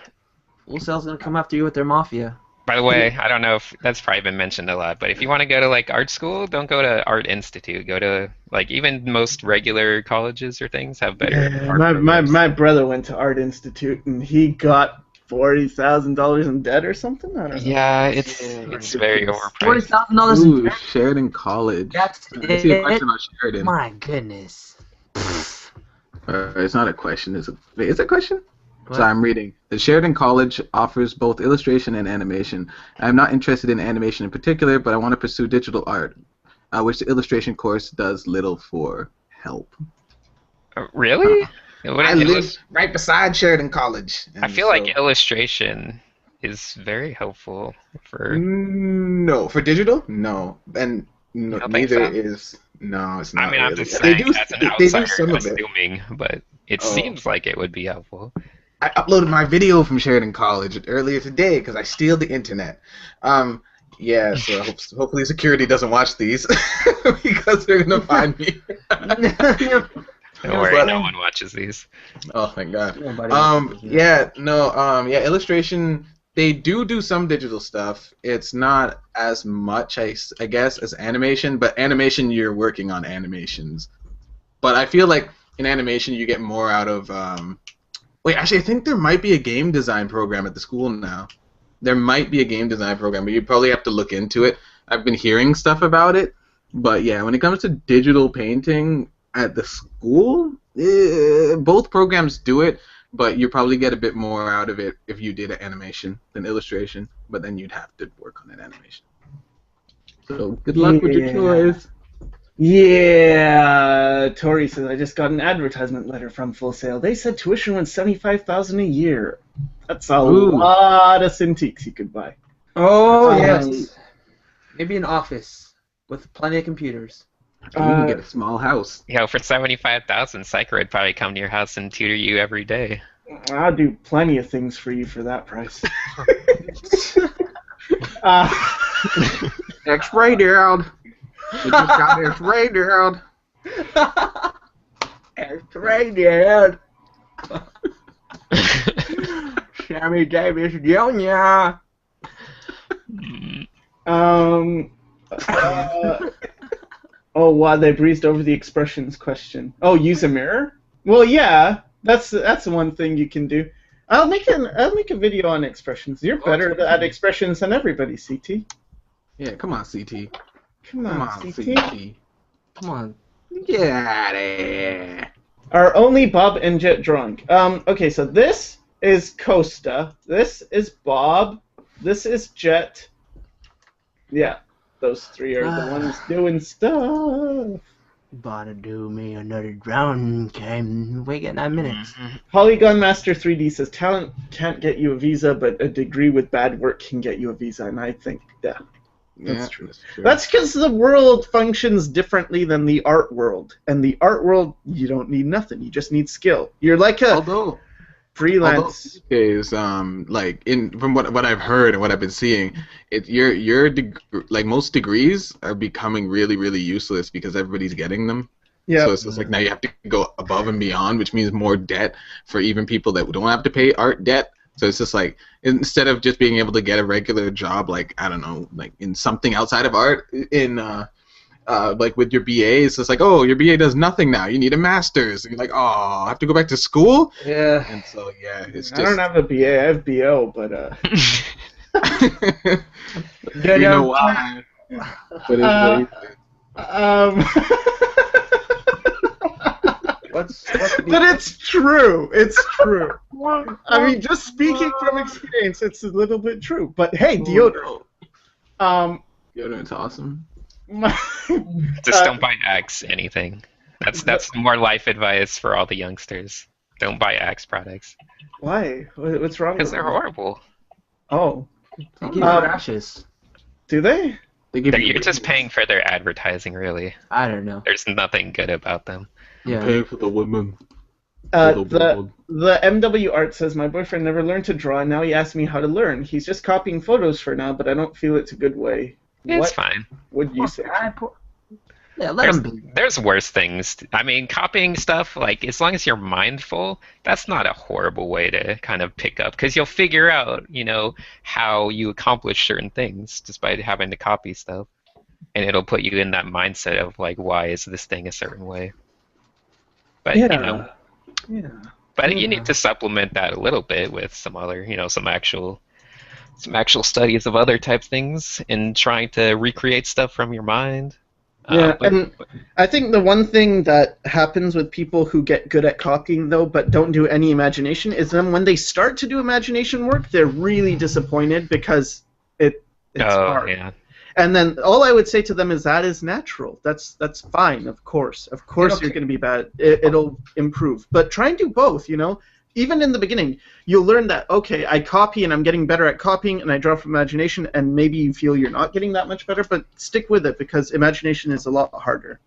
Wholesale's gonna come after you with their mafia. By the way, I don't know if that's probably been mentioned a lot, but if you want to go to like art school, don't go to Art Institute. Go to like even most regular colleges or things have better. art programs. My brother went to Art Institute and he got $40,000 in debt or something. I don't know. Yeah, it's very overpriced. $40,000 in Ooh, debt? Sheridan College. That's I see a question on Sheridan. My goodness. It's not a question. It's a question? What? So I'm reading. The Sheridan College offers both illustration and animation. I'm not interested in animation in particular, but I want to pursue digital art, which the illustration course does little for help. Really? I live right beside Sheridan College. I feel like illustration is very helpful for... No. For digital? No. And You don't think neither so? is... No, it's not I mean, I'm really. just saying as an they do outsider some of it. assuming, but it Oh. seems like it would be helpful. I uploaded my video from Sheridan College earlier today because I steal the internet. Yeah, so hopefully security doesn't watch these because they're gonna find me. Don't worry, no one watches these. Oh, thank God. Nobody watches these. Yeah, illustration. They do some digital stuff. It's not as much, I guess, as animation. But animation, you're working on animations. But I feel like in animation, you get more out of. Wait, actually, I think there might be a game design program at the school now. There might be a game design program, but you probably have to look into it. I've been hearing stuff about it. But yeah, when it comes to digital painting at the school, both programs do it. But you probably get a bit more out of it if you did an animation than illustration, but then you'd have to work on an animation. So good luck with your choice. Yeah, Tori says, I just got an advertisement letter from Full Sail. They said tuition was $75,000 a year. That's a lot of Cintiqs you could buy. Oh, yes. Maybe an office with plenty of computers. You can get a small house. You know, for 75,000, Sycra would probably come to your house and tutor you every day. I'll do plenty of things for you for that price. X-ray, dude. We just got X-ray, dude. X-ray, dude. Sammy Davis Jr. Oh, wow, they breezed over the expressions question. Oh, use a mirror? Well, yeah, that's one thing you can do. I'll make a video on expressions. You're better at expressions than everybody, CT. Yeah, come on, CT. Come on, CT. Come on. Get out of here. Our only Bob and Jet drawing. Okay, so this is Costa. This is Bob. This is Jet. Yeah. Those three are the ones doing stuff. Gotta do me another drawing game. Wait, get 9 minutes. Polygon Master 3D says talent can't get you a visa, but a degree with bad work can get you a visa, and I think that's true. That's because the world functions differently than the art world, and the art world you don't need nothing. You just need skill. You're like a freelance. Is like from what I've heard and what I've been seeing, like most degrees are becoming really really useless because everybody's getting them. Yeah. So it's just like now you have to go above and beyond, which means more debt for even people that don't have to pay art debt. So it's just like instead of just being able to get a regular job, like I don't know, like in something outside of art, like with your BA, it's just like, oh, your BA does nothing now. You need a master's. And you're like, oh, I have to go back to school? Yeah. And so, yeah, it's just... I don't have a BA. I have BO, but... You know why. But it's But it's true. It's true. I mean, just speaking from experience, it's a little bit true. But hey, deodorant. Deodorant's awesome. Just don't buy Axe anything. That's more life advice for all the youngsters. Don't buy Axe products. Why? What's wrong with them? Because they're horrible. Oh. They give you rashes. Do they? You're just paying for their advertising, really. I don't know. There's nothing good about them. Yeah. Paying for the women. The MW Art says, my boyfriend never learned to draw, and now he asks me how to learn. He's just copying photos for now, but I don't feel it's a good way. It's fine. Would you say? Yeah, let him be. There's worse things. I mean, copying stuff, like, as long as you're mindful, that's not a horrible way to kind of pick up, because you'll figure out, how you accomplish certain things just by having to copy stuff. And it'll put you in that mindset of, like, why is this thing a certain way? But, But you need to supplement that a little bit with some other, some actual studies of other type things and trying to recreate stuff from your mind. And I think the one thing that happens with people who get good at copying, though, but don't do any imagination, is then when they start to do imagination work, they're really disappointed because it's hard. Yeah. And then all I would say to them is that is natural. That's fine, of course. Of course you're going to be bad. It'll improve. But try and do both, Even in the beginning, you'll learn that, okay, I copy and I'm getting better at copying and I draw from imagination, and maybe you feel you're not getting that much better, but stick with it because imagination is a lot harder.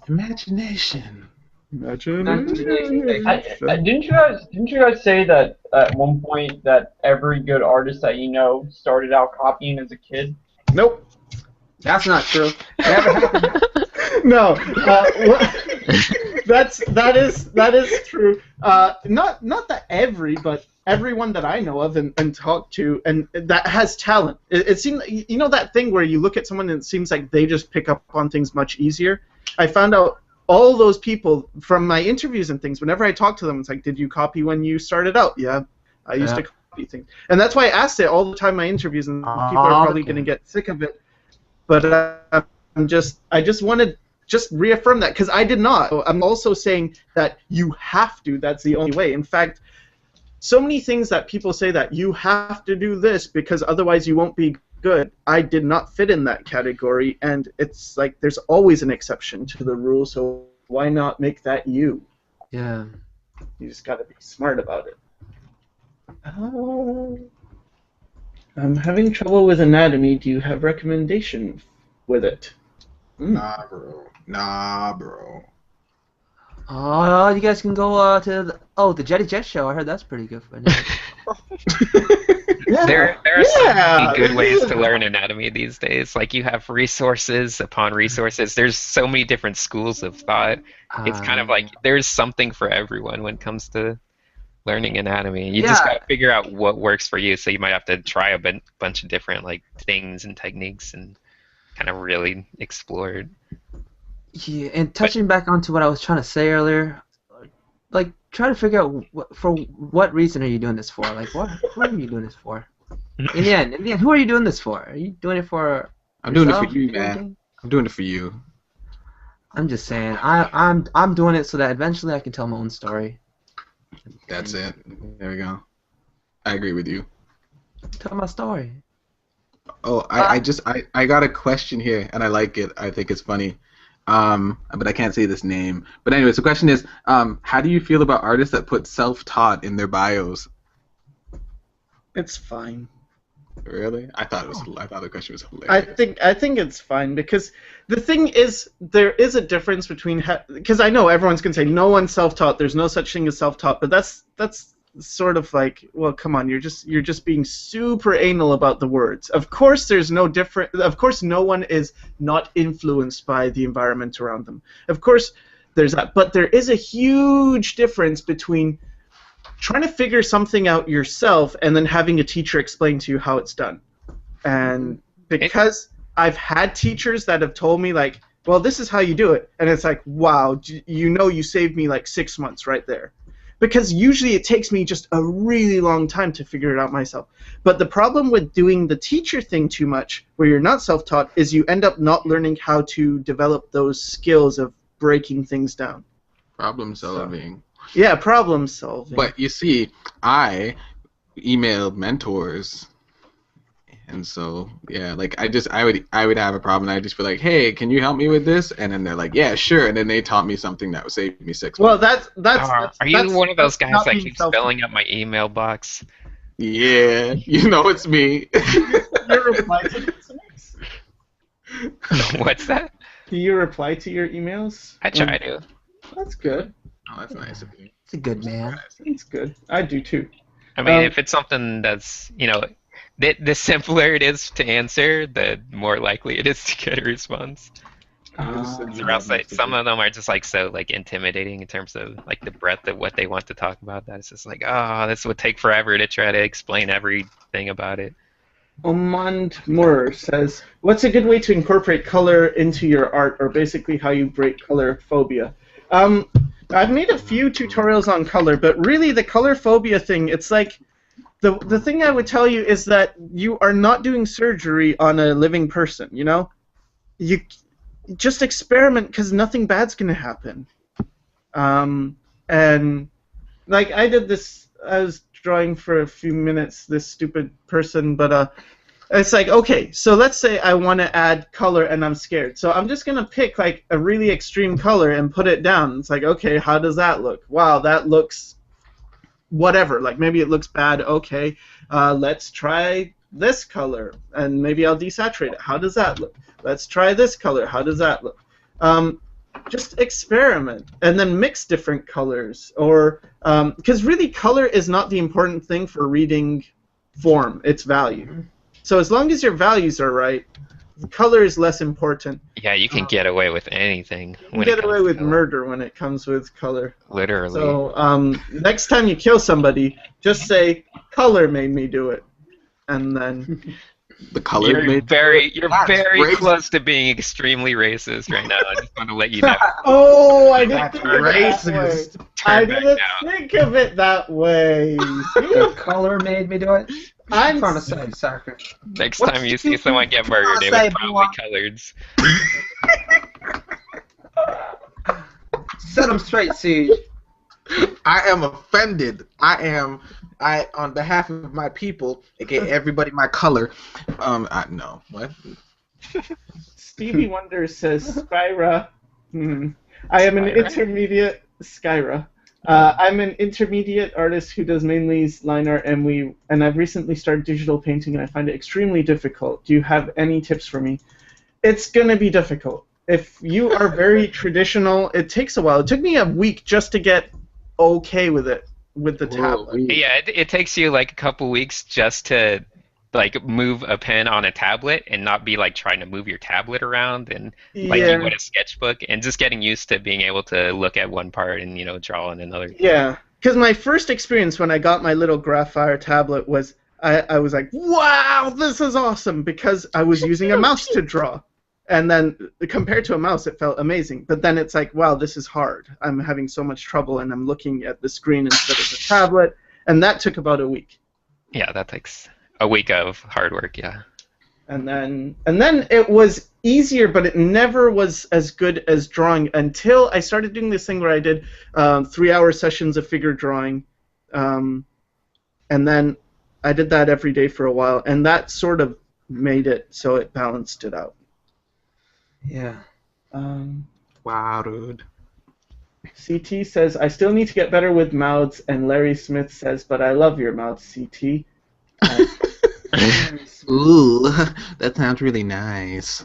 Imagination. Didn't you guys say that at one point that every good artist that started out copying as a kid? Nope. That's not true. Never happened. No. That is true. Not that but everyone that I know of and talk to and that has talent. It seems, you know, that thing where you look at someone and it seems like they just pick up on things much easier. I found out all those people from my interviews and things. Whenever I talk to them, it's like, did you copy when you started out? Yeah, I used to copy things, and that's why I asked it all the time in my interviews, and people are probably going to get sick of it. But I just wanted just reaffirm that because I did not. I'm also saying that you have to. That's the only way. In fact, so many things that people say that you have to do this because otherwise you won't be good. I did not fit in that category, and it's like there's always an exception to the rule, so why not make that you? Yeah. You just got to be smart about it. I'm having trouble with anatomy. Do you have recommendation with it? Nah, bro. Oh, you guys can go to the Jetty Jet show. I heard that's pretty good for anatomy. Yeah. There are so many good ways to learn anatomy these days. Like, you have resources upon resources. There's so many different schools of thought. It's kind of like there's something for everyone when it comes to learning anatomy. You just got to figure out what works for you. So you might have to try a bunch of different like things and techniques and kind of really explore it. Yeah, and touching back onto what I was trying to say earlier, like, try to figure out for what reason are you doing this for? Like, who are you doing this for? In the end, who are you doing this for? Are you doing it for? I'm doing it for you, man. I'm doing it for you. I'm just saying, I'm doing it so that eventually I can tell my own story. That's it. There we go. I agree with you. Tell my story. Oh, I got a question here, and I like it. I think it's funny. But I can't say this name. But anyways, the question is, how do you feel about artists that put self-taught in their bios? It's fine. Really? I thought the question was hilarious. I think it's fine because the thing is there is a difference between because I know everyone's gonna say no one's self-taught. There's no such thing as self-taught, but that's sort of like, well, come on, you're just being super anal about the words. Of course, there's no different. Of course, no one is not influenced by the environment around them. Of course, there's that, but there is a huge difference between trying to figure something out yourself and then having a teacher explain to you how it's done. And because I've had teachers that have told me, like, well, this is how you do it, and it's like, wow, you saved me like 6 months right there. Because usually it takes me just a really long time to figure it out myself. But the problem with doing the teacher thing too much, where you're not self-taught, is you end up not learning how to develop those skills of breaking things down. Problem solving. Yeah, problem solving. But you see, I emailed mentors, and so yeah, like I would have a problem. And I'd just be like, hey, can you help me with this? And then they're like, yeah, sure. And then they taught me something that would save me 6 months. Well, that's Are you one of those guys that keeps filling up my email box? Yeah, you know it's me. You reply to your emails? What's that? Do you reply to your emails? I try to. That's good. Oh, that's nice of you. It's a good man. It's good. I do too. I mean, if it's something that's, the simpler it is to answer, the more likely it is to get a response. Or else, like, some of them are just like so like intimidating in terms of like the breadth of what they want to talk about. That it's just like, oh, this would take forever to try to explain everything about it. Omand Moore says, what's a good way to incorporate color into your art, or basically how you break color phobia? I've made a few tutorials on color, but really the color phobia thing, it's like, the thing I would tell you is that you are not doing surgery on a living person, you know? You just experiment, because nothing bad's going to happen. And, like, I did this, I was drawing for a few minutes, this stupid person, but, it's like, okay, so let's say I want to add color and I'm scared. So I'm just going to pick like a really extreme color and put it down. It's like, okay, how does that look? Wow, that looks whatever. Like maybe it looks bad. Okay, let's try this color and maybe I'll desaturate it. How does that look? Let's try this color. How does that look? Just experiment and then mix different colors. Or because really color is not the important thing for reading form, its value. So as long as your values are right, the color is less important. Yeah, you can get away with anything. You can get away with murder when it comes with color. Literally. So next time you kill somebody, just say, color made me do it. And then... The color You're made very racist. close to being extremely racist right now. I just want to let you know. Oh, I didn't That's think of it that way. racist. I Turn back didn't now. think of it that way. The color made me do it. I'm I'm trying to say, Sycra. Next What time you did see you someone get murdered, it say, was probably boy? coloreds. Set them straight, Siege. I am offended. I on behalf of my people, aka everybody my color. No. What? Stevie Wonder says, Skyra. I am an Skyra? intermediate Skyra. I'm an intermediate artist who does mainly line art, and I've recently started digital painting, and I find it extremely difficult. Do you have any tips for me? It's gonna be difficult. If you are very traditional, it takes a while. It took me a week just to get okay with it, with the tablet. Yeah, it takes you like a couple weeks just to like move a pen on a tablet and not be like trying to move your tablet around and like you would a sketchbook, and just getting used to being able to look at one part and draw on another. Yeah, because my first experience when I got my little Graphire tablet was I was like, wow, this is awesome, because I was using a mouse to draw. And then compared to a mouse, it felt amazing. But then it's like, wow, this is hard. I'm having so much trouble, and I'm looking at the screen instead of the tablet. And that took about a week. Yeah, that takes a week of hard work, yeah. And then it was easier, but it never was as good as drawing until I started doing this thing where I did 3-hour sessions of figure drawing. And then I did that every day for a while, and that sort of made it so it balanced it out. Yeah. Wow, dude. CT says, I still need to get better with mouths, and Larry Smith says, but I love your mouths, CT. Ooh, that sounds really nice.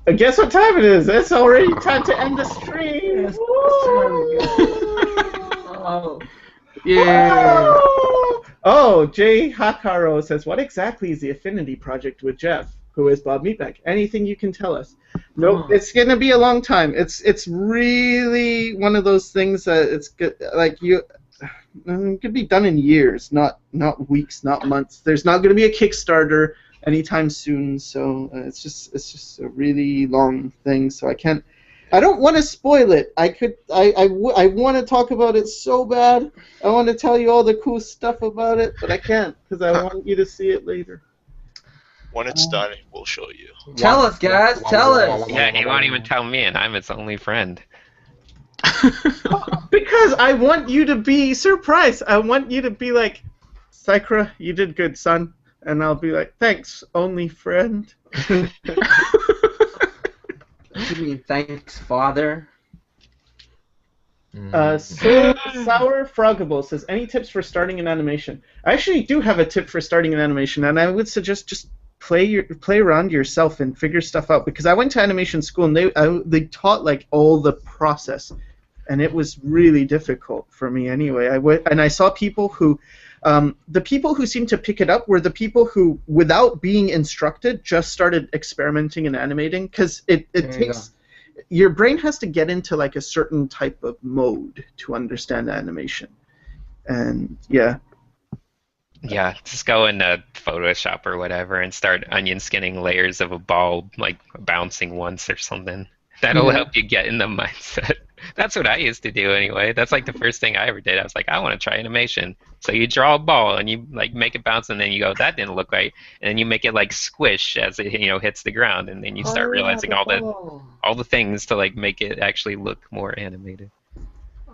Guess what time it is? It's already time to end the stream. Yes, oh. Yeah. Oh, Jay Hakaro says, what exactly is the Affinity Project with Jeff? Who is Bob Meatbag? Anything you can tell us? Nope, it's gonna be a long time. It's really one of those things that it's good, like it could be done in years, not weeks, not months. There's not gonna be a Kickstarter anytime soon, so it's just a really long thing. So I don't want to spoil it. I want to talk about it so bad. I want to tell you all the cool stuff about it, but I can't because I want you to see it later. When it's done, we'll show you. Tell us, guys. Tell us. Yeah, he won't even tell me, and I'm his only friend. Because I want you to be surprised. I want you to be like, Sycra, you did good, son. And I'll be like, thanks, only friend. You mean thanks, father? Sour Frogable says, any tips for starting an animation? I actually do have a tip for starting an animation, and I would suggest just play around yourself and figure stuff out, because I went to animation school and they taught like all the process, and it was really difficult for me anyway. I saw people who the people who seemed to pick it up were the people who, without being instructed, just started experimenting and animating, because it takes your brain has to get into like a certain type of mode to understand animation. And yeah. Yeah, just go into Photoshop or whatever and start onion skinning layers of a ball, like bouncing once or something. That'll help you get in the mindset. That's what I used to do anyway. That's like the first thing I ever did. I was like, I want to try animation. So you draw a ball and you like make it bounce, and then you go, that didn't look right, and then you make it like squish as it hits the ground, and then you start realizing all the things to like make it actually look more animated.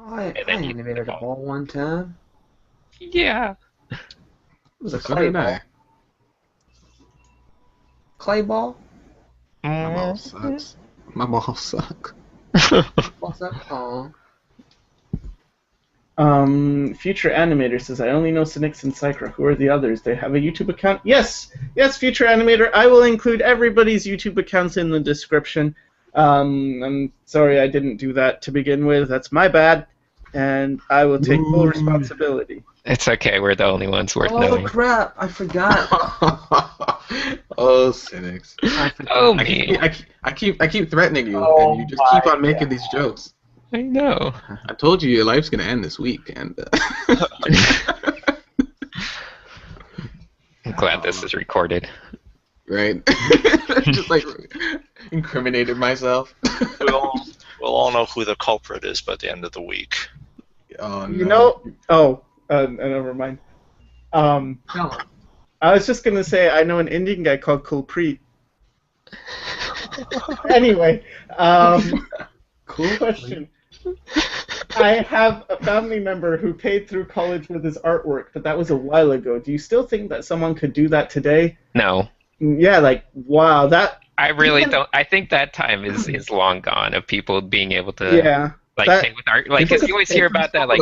I animated a ball one time. Yeah. It was a clay ball. Clay ball? My ball sucks. My balls suck. What's that? Oh. Future Animator says, I only know Synix and Sycra. Who are the others? They have a YouTube account? Yes, Future Animator. I will include everybody's YouTube accounts in the description. I'm sorry I didn't do that to begin with. That's my bad, and I will take full responsibility. It's okay. We're the only ones worth knowing. Oh crap! I forgot. Oh, cynics. Oh, I me. keep threatening you, Oh and you just keep my on making these jokes. I know. I told you your life's gonna end this week, and I'm glad this is recorded. right, just like incriminated myself. We'll all know who the culprit is by the end of the week. Oh no. You know? Oh, never mind. I was just gonna say I know an Indian guy called Kulpreet. Anyway, cool question. I have a family member who paid through college with his artwork, but that was a while ago. Do you still think that someone could do that today? No. Yeah, like, wow, that... I really don't. I think that time is long gone of people being able to Yeah. like that- pay with art. Like, because you always hear about that, like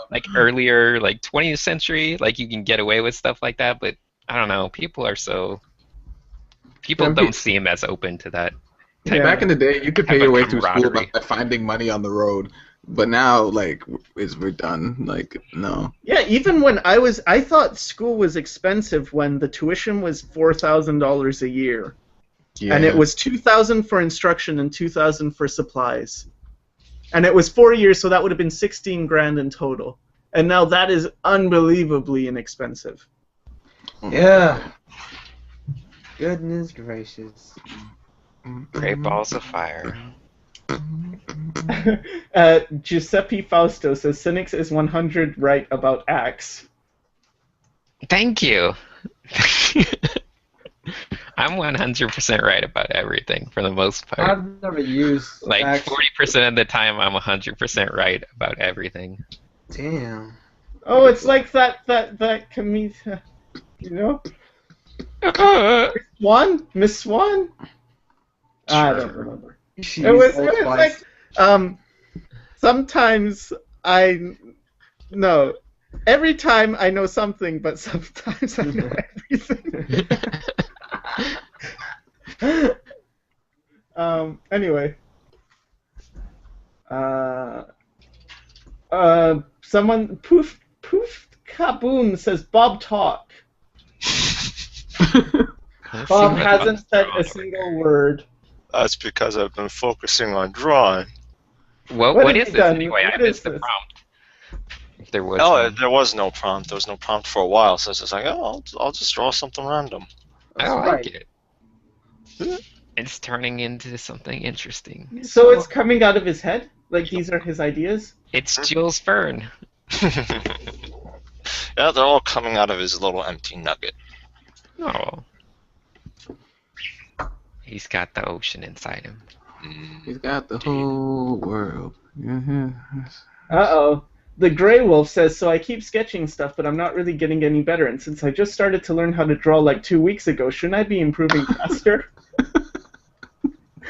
like earlier, like 20th century, like you can get away with stuff like that. But I don't know. People don't seem as open to that. Yeah. Back in the day, you could pay Have your a way through school camaraderie. by finding money on the road. But now, like, we're done. Like, no. Yeah, even when I thought school was expensive when the tuition was $4,000 a year. Yeah. And it was $2,000 for instruction and $2,000 for supplies. And it was 4 years, so that would have been 16 grand in total. And now that is unbelievably inexpensive. Yeah. Goodness gracious. Great balls of fire. Giuseppe Fausto says Cynics is 100 right about Axe. Thank you. I'm 100% right about everything for the most part. I've never used Like Axe. 40% of the time, I'm 100% right about everything. Damn. Oh, it's like that comedian, you know? Miss Swan? I don't remember. She It was used Old Spice. like, sometimes no, every time I know something, but sometimes I know everything. Anyway. Someone, Poof Kaboom says Bob talk. Bob hasn't said a single word. That's because I've been focusing on drawing. What What have is you this done? anyway? What I missed is the this? prompt. If there was Oh, one. there was no prompt. There was no prompt for a while, so I was just like, oh, I'll just draw something random. I That's like right. it. It's turning into something interesting. So it's coming out of his head? Like these are his ideas? It's Jules Verne. Yeah, they're all coming out of his little empty nugget. Oh. He's got the ocean inside him. He's got the whole world. Uh-oh. The Grey Wolf says, so I keep sketching stuff, but I'm not really getting any better. And since I just started to learn how to draw like 2 weeks ago, shouldn't I be improving faster?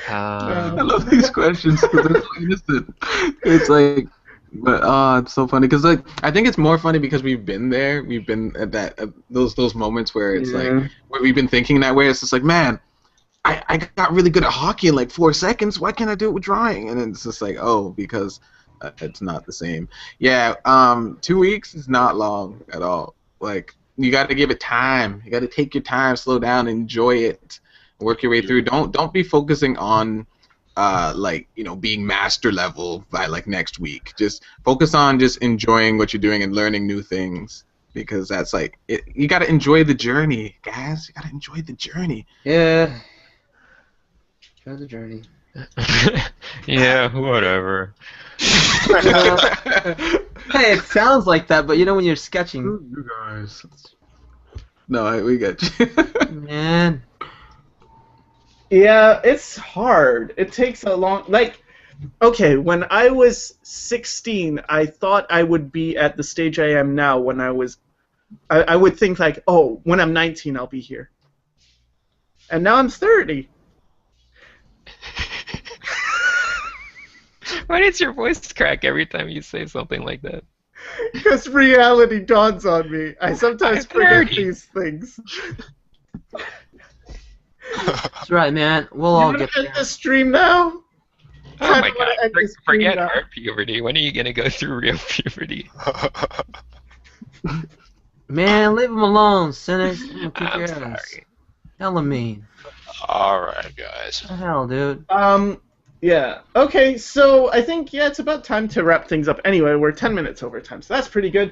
I love these questions because they're so innocent. It's like, but it's so funny because like I think it's more funny because we've been there. We've been at that those moments where it's like where we've been thinking that way. It's just like, man, I got really good at hockey in like 4 seconds. Why can't I do it with drawing? And then it's just like, oh, because it's not the same. Yeah, 2 weeks is not long at all. Like you got to give it time. You got to take your time, slow down, enjoy it, work your way through. Don't be focusing on like being master level by like next week. Just focus on just enjoying what you're doing and learning new things because that's like you got to enjoy the journey, guys. You got to enjoy the journey. Yeah. Enjoy the journey. Yeah, whatever. Hey, it sounds like that, but when you're sketching, You guys. No, we got you. man. Yeah, it's hard. It takes a long... Like, okay, when I was 16, I thought I would be at the stage I am now when I was... I would think like, oh, when I'm 19, I'll be here. And now I'm 30. Why does your voice crack every time you say something like that? Because reality dawns on me. I sometimes I'm forget 30. these things. That's right, man. We'll all You get want to there. end the stream now? Oh my Kinda wanna god, end this forget stream now. art puberty. When are you gonna go through real puberty? Man, leave him alone, cynics. I'm gonna kick I'm your ass. sorry. Hella mean. Alright, guys. What the hell, dude? Yeah. Okay, so I think, it's about time to wrap things up. Anyway, we're 10 minutes over time, so that's pretty good.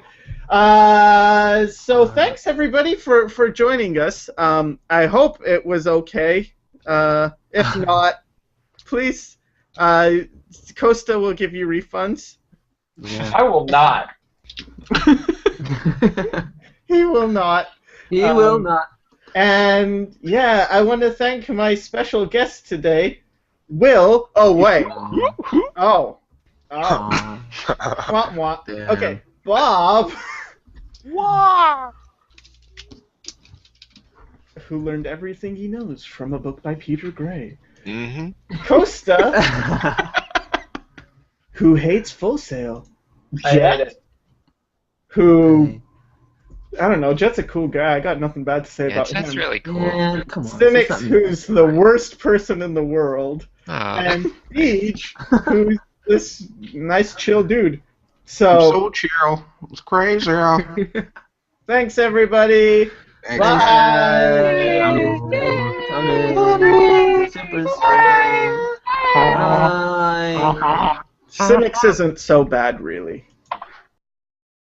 So thanks, everybody, for joining us. I hope it was okay. If not, please, Costa will give you refunds. Yeah. I will not. He will not. He will not. And, I want to thank my special guest today, Will. Oh, wait. Oh. Aw. Wah, wah. Damn. Okay, Bob. Who learned everything he knows from a book by Peter Gray. Mm-hmm. Costa. Who hates Full Sail. I hate Jet. it. Who, I don't know, Jet's a cool guy. I got nothing bad to say Yeah, about Jet's him. really cool. Yeah, come on. Cynics, it's not me. who's the worst person in the world. Aw. And Siege, who's this nice, chill dude. I'm So, so chill. It's crazy. thanks, everybody. Thanks, Bye. guys. Coming. Super strong. Bye. Cynics isn't so bad, really.